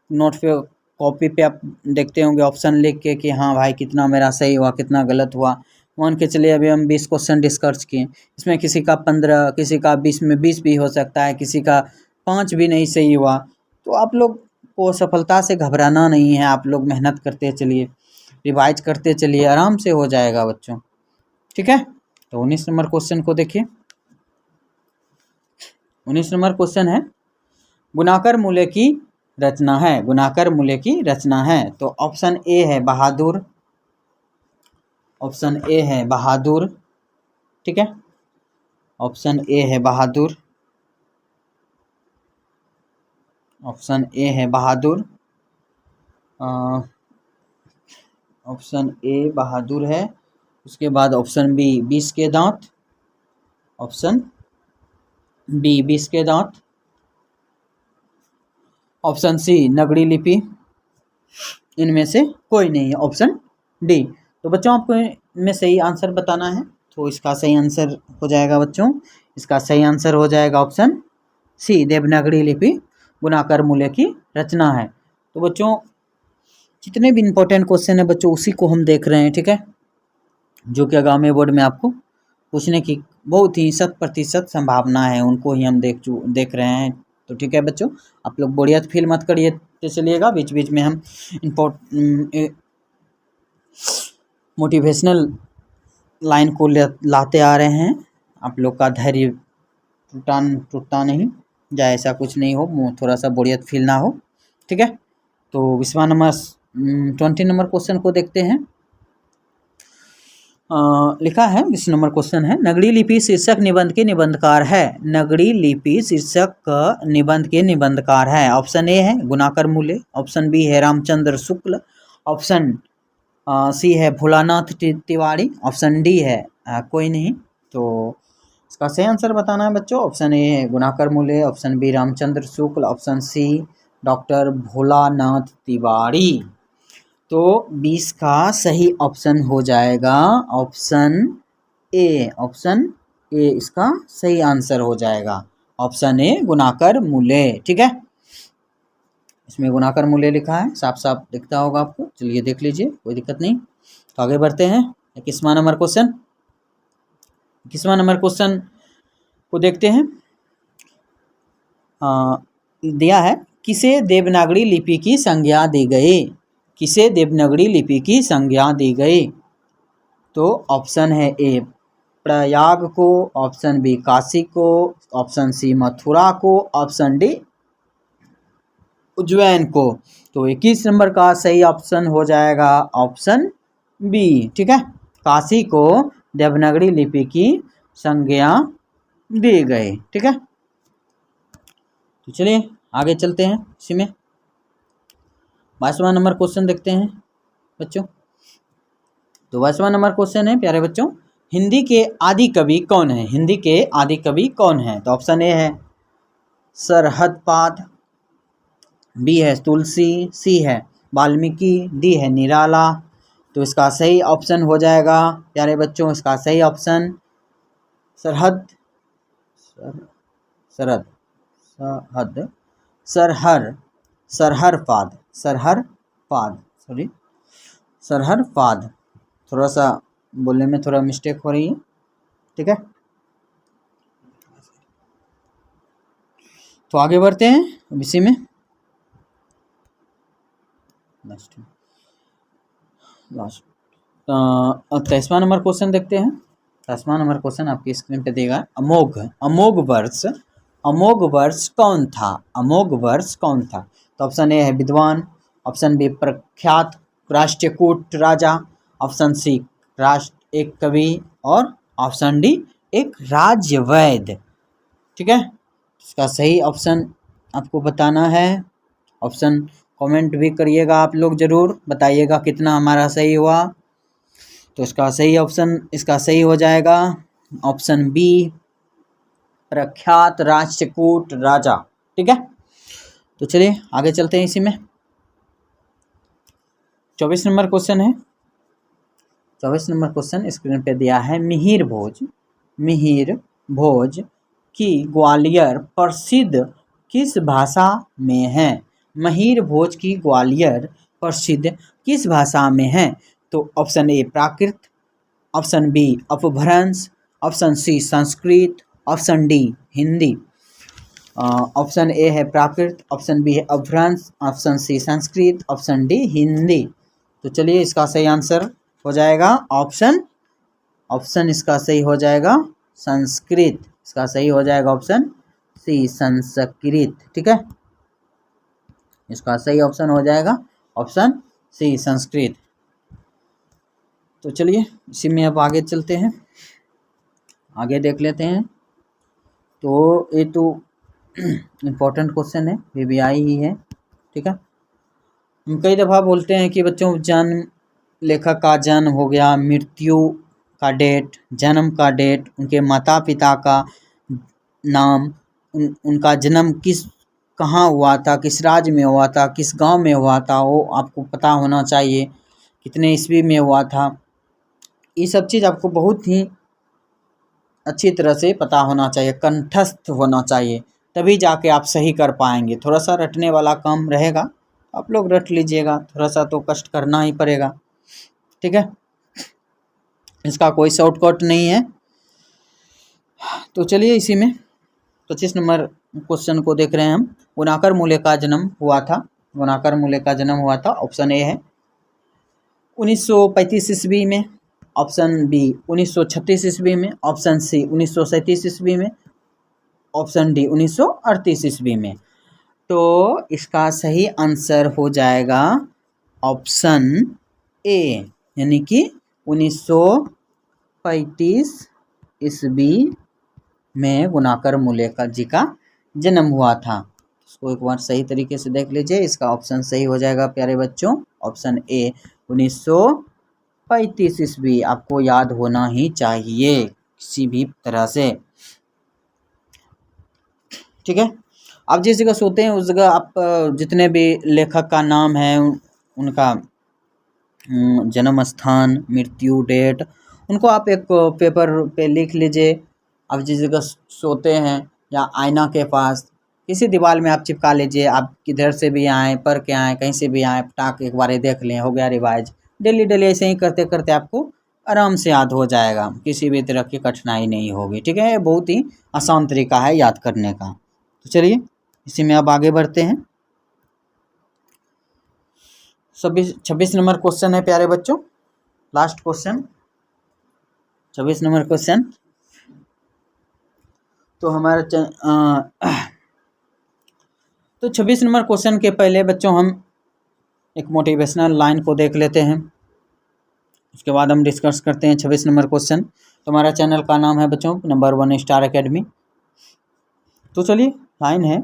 नोट पे, कॉपी पे आप देखते होंगे ऑप्शन लिख के कि हाँ भाई कितना मेरा सही हुआ कितना गलत हुआ। मान के चलिए अभी हम 20 क्वेश्चन डिस्कस किए, इसमें किसी का 15, किसी का 20 में 20 भी हो सकता है, किसी का 5 भी नहीं सही हुआ। तो आप लोग को सफलता से घबराना नहीं है, आप लोग मेहनत करते चलिए, रिवाइज करते चलिए, आराम से हो जाएगा बच्चों, ठीक है। तो 19 नंबर क्वेश्चन को देखिए। 19 नंबर क्वेश्चन है, गुणाकर मूल्य की रचना है, गुणाकर मूल्य की रचना है। तो ऑप्शन ए है बहादुर, ऑप्शन ए है बहादुर, ठीक है, ऑप्शन ए है बहादुर, ऑप्शन ए है बहादुर, ऑप्शन ए बहादुर है। उसके बाद ऑप्शन बी 20 के दांत, ऑप्शन बी 20 के दांत, ऑप्शन सी नगड़ी लिपि, इनमें से कोई नहीं है, ऑप्शन डी। तो बच्चों आपको इनमें सही आंसर बताना है, तो इसका सही आंसर हो जाएगा बच्चों, इसका सही आंसर हो जाएगा ऑप्शन सी, देवनागरी लिपि गुणाकर मूल्य की रचना है। तो बच्चों जितने भी इम्पोर्टेंट क्वेश्चन है बच्चों उसी को हम देख रहे हैं, ठीक है, जो कि आगामी बोर्ड में आपको पूछने की बहुत ही 100% संभावना है, उनको ही हम देख रहे हैं। तो ठीक है बच्चों, आप लोग बोरियत फील मत करिए, तो चलिएगा बीच बीच में हम मोटिवेशनल लाइन को लाते आ रहे हैं। आप लोग का धैर्य टूटता नहीं जाए, ऐसा कुछ नहीं हो, थोड़ा सा बोरियत फील ना हो, ठीक है। तो 20 नंबर क्वेश्चन को देखते हैं। लिखा है 20 नंबर क्वेश्चन है, नगड़ी लिपि शीर्षक निबंध के निबंधकार है, नगड़ी लिपि शीर्षक निबंध के निबंधकार है। ऑप्शन ए है गुणाकर मूल्य, ऑप्शन बी है रामचंद्र शुक्ल, ऑप्शन सी है भोलानाथ तिवारी, ऑप्शन डी है कोई नहीं। तो इसका सही आंसर बताना है बच्चों, ऑप्शन ए है Gunakar Mulya, option B Ramchandra Shukla, option C doctor Bholanath Tiwari. तो 20 का सही ऑप्शन हो जाएगा ऑप्शन ए, ऑप्शन ए इसका सही आंसर हो जाएगा, ऑप्शन ए गुणाकर मूल्य, ठीक है। इसमें गुणाकर मूल्य लिखा है, साफ साफ दिखता होगा आपको, चलिए देख लीजिए, कोई दिक्कत नहीं। तो आगे बढ़ते हैं 21वां नंबर क्वेश्चन, 21वां नंबर क्वेश्चन को देखते हैं। दिया है किसे देवनागरी लिपि की संज्ञा दी गई, किसे देवनागरी लिपि की संज्ञा दी गई। तो ऑप्शन है ए प्रयाग को, ऑप्शन बी काशी को, ऑप्शन सी मथुरा को, ऑप्शन डी उज्जैन को। तो 21 नंबर का सही ऑप्शन हो जाएगा ऑप्शन बी, ठीक है, काशी को देवनागरी लिपि की संज्ञा दी गई, ठीक है। तो चलिए आगे चलते हैं, इसी में 22वां नंबर क्वेश्चन देखते हैं बच्चों। तो 22वां नंबर क्वेश्चन है प्यारे बच्चों, हिंदी के आदि कवि कौन है, हिंदी के आदि कवि कौन है। तो ऑप्शन ए है सरहदपाद, बी है तुलसी, सी है वाल्मीकि, डी है निराला। तो इसका सही ऑप्शन हो जाएगा प्यारे बच्चों, इसका सही ऑप्शन सरहरपाद, थोड़ा सा बोलने में थोड़ा मिस्टेक हो रही है, ठीक है। तो आगे बढ़ते हैं इसी में 23वां नंबर क्वेश्चन देखते हैं। 23वां नंबर क्वेश्चन आपकी स्क्रीन पे देगा, अमोघ वर्ष कौन था, अमोघ वर्ष कौन था। तो ऑप्शन ए है विद्वान, ऑप्शन बी प्रख्यात राष्ट्रकूट राजा, ऑप्शन सी एक कवि, और ऑप्शन डी एक राज्यवैद, ठीक है। इसका सही ऑप्शन आपको बताना है, ऑप्शन कमेंट भी करिएगा आप लोग, जरूर बताइएगा कितना हमारा सही हुआ। तो इसका सही हो जाएगा ऑप्शन बी प्रख्यात राष्ट्रकूट राजा, ठीक है। तो चलिए आगे चलते हैं इसी में 24 नंबर क्वेश्चन है। 24 नंबर क्वेश्चन स्क्रीन पे दिया है, मिहिर भोज की ग्वालियर प्रसिद्ध किस भाषा में है, मिहिर भोज की ग्वालियर प्रसिद्ध किस भाषा में है। तो option A Prakrit, option B Apabhramsha, option C Sanskrit, option D Hindi. Option A है प्राकृत, ऑप्शन बी है Apabhramsha, option C Sanskrit, option D Hindi. तो चलिए इसका सही आंसर हो जाएगा ऑप्शन इसका सही हो जाएगा संस्कृत, इसका सही हो जाएगा ऑप्शन सी संस्कृत, ठीक है। इसका सही ऑप्शन हो जाएगा ऑप्शन सी संस्कृत। तो चलिए इसी में अब आगे चलते हैं, आगे देख लेते हैं। तो ये तो इम्पोर्टेंट क्वेश्चन है, वीवीआई ही है, ठीक है। हम कई दफ़ा बोलते हैं कि बच्चों जन्म, लेखक का जन्म हो गया, मृत्यु का डेट, जन्म का डेट, उनके माता पिता का नाम, उनका जन्म कहाँ हुआ था, किस राज्य में हुआ था, किस गांव में हुआ था, वो आपको पता होना चाहिए, कितने ईस्वी में हुआ था। ये सब चीज़ आपको बहुत ही अच्छी तरह से पता होना चाहिए, कंठस्थ होना चाहिए, तभी जाके आप सही कर पाएंगे। थोड़ा सा रटने वाला काम रहेगा, आप लोग रट लीजिएगा, थोड़ा सा तो कष्ट करना ही पड़ेगा, ठीक है। इसका कोई शॉर्टकट नहीं है। तो चलिए इसी में 25 नंबर क्वेश्चन को देख रहे हैं हम। गुणाकर मूल्य का जन्म हुआ था, गुणाकर मूल्य का जन्म हुआ था, ऑप्शन ए है 1935 ईस्वी में, ऑप्शन बी 1936 ईस्वी में, ऑप्शन सी 1937 ईस्वी में, ऑप्शन डी 1938 ईस्वी में। तो इसका सही आंसर हो जाएगा ऑप्शन ए, यानी कि 1935 ईस्वी में गुणाकर मूल्य का जी का जन्म हुआ था। इसको एक बार सही तरीके से देख लीजिए, इसका ऑप्शन सही हो जाएगा प्यारे बच्चों, ऑप्शन ए 1935 ईस्वी। आपको याद होना ही चाहिए किसी भी तरह से, ठीक है। आप जिस जगह सोते हैं उस जगह आप जितने भी लेखक का नाम है, उनका जन्म स्थान, मृत्यु डेट, उनको आप एक पेपर पे लिख लीजिए। आप जिस जगह सोते हैं या आईना के पास किसी दीवार में आप चिपका लीजिए। आप किधर से भी आएँ, पढ़ के आएँ, कहीं से भी आएँ, पटाक एक बार देख लें, हो गया रिवाइज। डेली डेली ऐसे ही करते करते आपको आराम से याद हो जाएगा, किसी भी तरह की कठिनाई नहीं होगी, ठीक है। ये बहुत ही आसान तरीका है याद करने का। तो चलिए इसी में अब आगे बढ़ते हैं। 26 नंबर क्वेश्चन है प्यारे बच्चों, लास्ट क्वेश्चन 26 नंबर क्वेश्चन। तो हमारा तो 26 नंबर क्वेश्चन के पहले बच्चों हम एक मोटिवेशनल लाइन को देख लेते हैं, उसके बाद हम डिस्कस करते हैं 26 नंबर क्वेश्चन। तो हमारा चैनल का नाम है बच्चों नंबर 1 स्टार एकेडमी। तो चलिए लाइन है,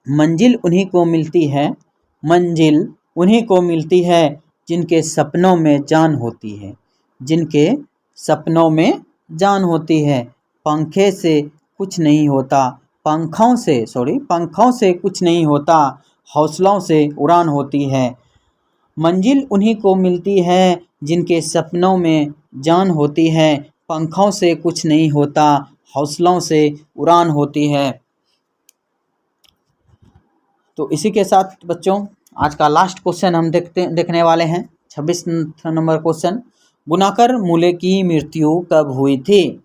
मंजिल उन्हीं को मिलती है, मंजिल उन्हीं को मिलती है जिनके सपनों में जान होती है, जिनके सपनों में जान होती है। पंखे से कुछ नहीं होता, पंखों से कुछ नहीं होता, हौसलों से उड़ान होती है। मंजिल उन्हीं को मिलती है जिनके सपनों में जान होती है, पंखों से कुछ नहीं होता, हौसलों से उड़ान होती है। तो इसी के साथ बच्चों आज का लास्ट क्वेश्चन हम देखने वाले हैं, 26 नंबर क्वेश्चन। गुणाकर मूल्य की मृत्यु कब हुई थी?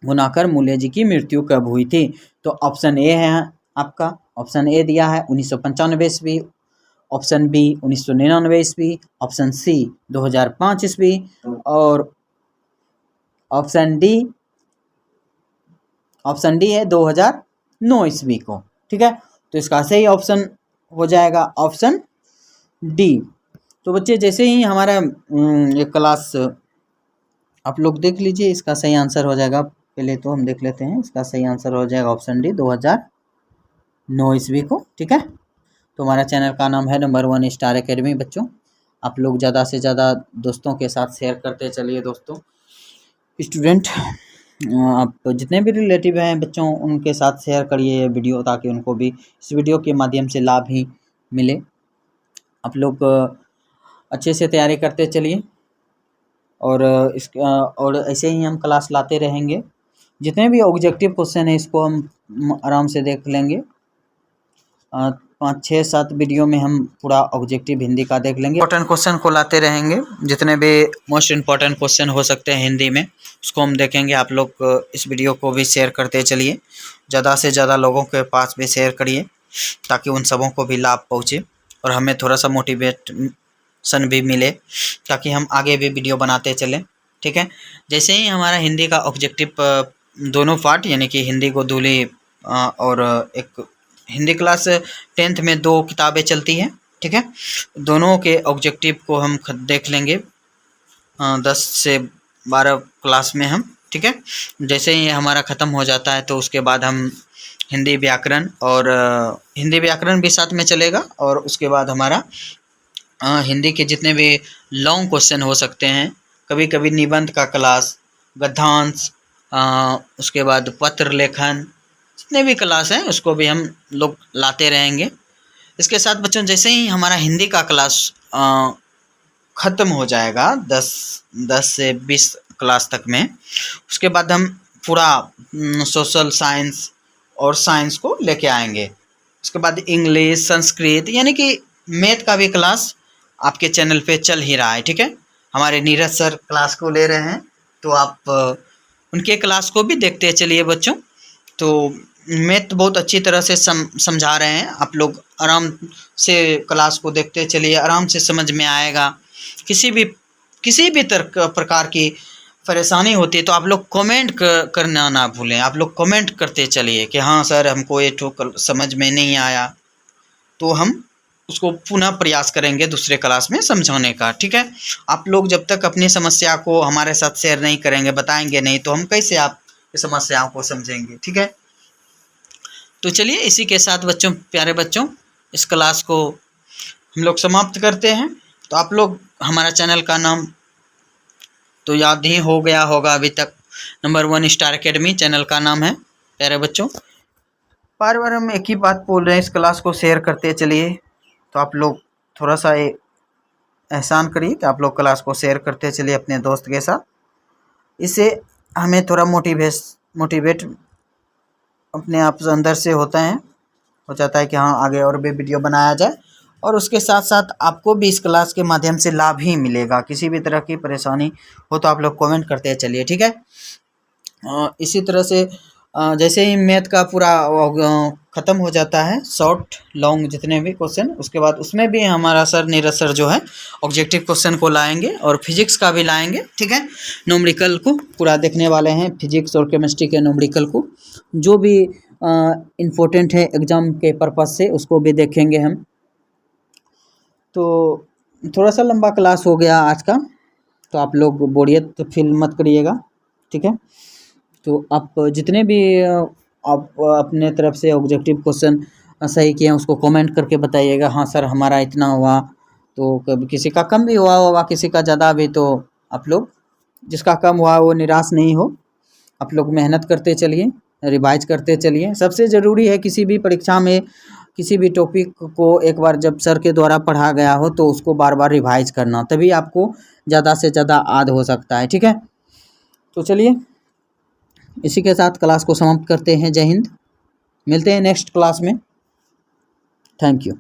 गुणाकर मूल्य जी की मृत्यु कब हुई थी? तो ऑप्शन ए है आपका, ऑप्शन ए दिया है 1995 ईस्वी, ऑप्शन बी 1999 ईस्वी, ऑप्शन सी 2005 ईस्वी और ऑप्शन डी है 2009 ईस्वी को, ठीक है। तो इसका सही ऑप्शन हो जाएगा ऑप्शन डी। तो बच्चे जैसे ही हमारा एक क्लास आप लोग देख लीजिए, इसका सही आंसर हो जाएगा, पहले तो हम देख लेते हैं, इसका सही आंसर हो जाएगा ऑप्शन डी 2009 ईस्वी को, ठीक है। तो हमारा चैनल का नाम है नंबर 1 स्टार एकेडमी। बच्चों आप लोग ज़्यादा से ज़्यादा दोस्तों के साथ शेयर करते चलिए। दोस्तों स्टूडेंट आप जितने भी रिलेटिव हैं बच्चों, उनके साथ शेयर करिए ये वीडियो, ताकि उनको भी इस वीडियो के माध्यम से लाभ ही मिले। आप लोग अच्छे से तैयारी करते चलिए और ऐसे ही हम क्लास लाते रहेंगे। जितने भी ऑब्जेक्टिव क्वेश्चन है इसको हम आराम से देख लेंगे। 5, 6, 7 वीडियो में हम पूरा ऑब्जेक्टिव हिंदी का देख लेंगे। इंपॉर्टेंट क्वेश्चन को लाते रहेंगे, जितने भी मोस्ट इम्पॉर्टेंट क्वेश्चन हो सकते हैं हिंदी में उसको हम देखेंगे। आप लोग इस वीडियो को भी शेयर करते चलिए, ज़्यादा से ज़्यादा लोगों के पास भी शेयर करिए, ताकि उन सबों को भी लाभ पहुँचे और हमें थोड़ा सा मोटिवेशन भी मिले, ताकि हम आगे भी वीडियो बनाते चलें, ठीक है। जैसे ही हमारा हिंदी का ऑब्जेक्टिव दोनों पार्ट, यानी कि हिंदी को दूली और एक हिंदी क्लास 10th में 2 किताबें चलती हैं, ठीक है। दोनों के ऑब्जेक्टिव को हम देख लेंगे 10 से 12 क्लास में हम, ठीक है। जैसे ही हमारा ख़त्म हो जाता है तो उसके बाद हम हिंदी व्याकरण और हिंदी व्याकरण भी साथ में चलेगा, और उसके बाद हमारा हिंदी के जितने भी लॉन्ग क्वेश्चन हो सकते हैं, कभी कभी निबंध का क्लास, गद्यांश, उसके बाद पत्र लेखन, जितने भी क्लास हैं उसको भी हम लोग लाते रहेंगे। इसके साथ बच्चों जैसे ही हमारा हिंदी का क्लास ख़त्म हो जाएगा 10 से 20 क्लास तक में, उसके बाद हम पूरा सोशल साइंस और साइंस को लेके आएंगे। उसके बाद इंग्लिश, संस्कृत, यानी कि मैथ का भी क्लास आपके चैनल पे चल ही रहा है, ठीक है। हमारे नीरज सर क्लास को ले रहे हैं, तो आप उनके क्लास को भी देखते चलिए बच्चों। तो मैथ बहुत अच्छी तरह से समझा रहे हैं, आप लोग आराम से क्लास को देखते चलिए, आराम से समझ में आएगा। किसी भी प्रकार की परेशानी होती है तो आप लोग कमेंट करना ना भूलें, आप लोग कमेंट करते चलिए कि हाँ सर हमको ये समझ में नहीं आया, तो हम उसको पुनः प्रयास करेंगे दूसरे क्लास में समझाने का, ठीक है। आप लोग जब तक अपनी समस्या को हमारे साथ शेयर नहीं करेंगे, बताएंगे नहीं, तो हम कैसे आपकी समस्याओं को समझेंगे, ठीक है। तो चलिए इसी के साथ बच्चों, प्यारे बच्चों, इस क्लास को हम लोग समाप्त करते हैं। तो आप लोग हमारा चैनल का नाम तो याद ही हो गया होगा अभी तक, नंबर 1 स्टार एकेडमी चैनल का नाम है। प्यारे बच्चों, बार बार हम एक ही बात बोल रहे हैं, इस क्लास को शेयर करते चलिए। तो आप लोग थोड़ा सा एहसान करिए कि आप लोग क्लास को शेयर करते चलिए अपने दोस्त के साथ। इससे हमें थोड़ा मोटिवेट अपने आप से अंदर से हो जाता है कि हाँ आगे और भी वीडियो बनाया जाए, और उसके साथ साथ आपको भी इस क्लास के माध्यम से लाभ ही मिलेगा। किसी भी तरह की परेशानी हो तो आप लोग कमेंट करते चलिए, ठीक है। इसी तरह से जैसे ही मैथ का पूरा ख़त्म हो जाता है, शॉर्ट लॉन्ग जितने भी क्वेश्चन, उसके बाद उसमें भी हमारा सर नीरज सर जो है ऑब्जेक्टिव क्वेश्चन को लाएंगे और फिजिक्स का भी लाएंगे, ठीक है। न्यूमेरिकल को पूरा देखने वाले हैं, फिजिक्स और केमिस्ट्री के न्यूमेरिकल को, जो भी इम्पोर्टेंट है एग्ज़ाम के पर्पज़ से उसको भी देखेंगे हम। तो थोड़ा सा लंबा क्लास हो गया आज का, तो आप लोग बोरियत फील मत करिएगा, ठीक है। तो आप जितने भी आप अपने तरफ से ऑब्जेक्टिव क्वेश्चन सही किए हैं उसको कमेंट करके बताइएगा, हाँ सर हमारा इतना हुआ, तो कभी किसी का कम भी हुआ होगा, किसी का ज़्यादा भी, तो आप लोग जिसका कम हुआ वो निराश नहीं हो, आप लोग मेहनत करते चलिए, रिवाइज करते चलिए। सबसे ज़रूरी है किसी भी परीक्षा में किसी भी टॉपिक को एक बार जब सर के द्वारा पढ़ा गया हो तो उसको बार बार रिवाइज करना, तभी आपको ज़्यादा से ज़्यादा याद हो सकता है, ठीक है। तो चलिए इसी के साथ क्लास को समाप्त करते हैं। जय हिंद, मिलते हैं नेक्स्ट क्लास में। Thank you.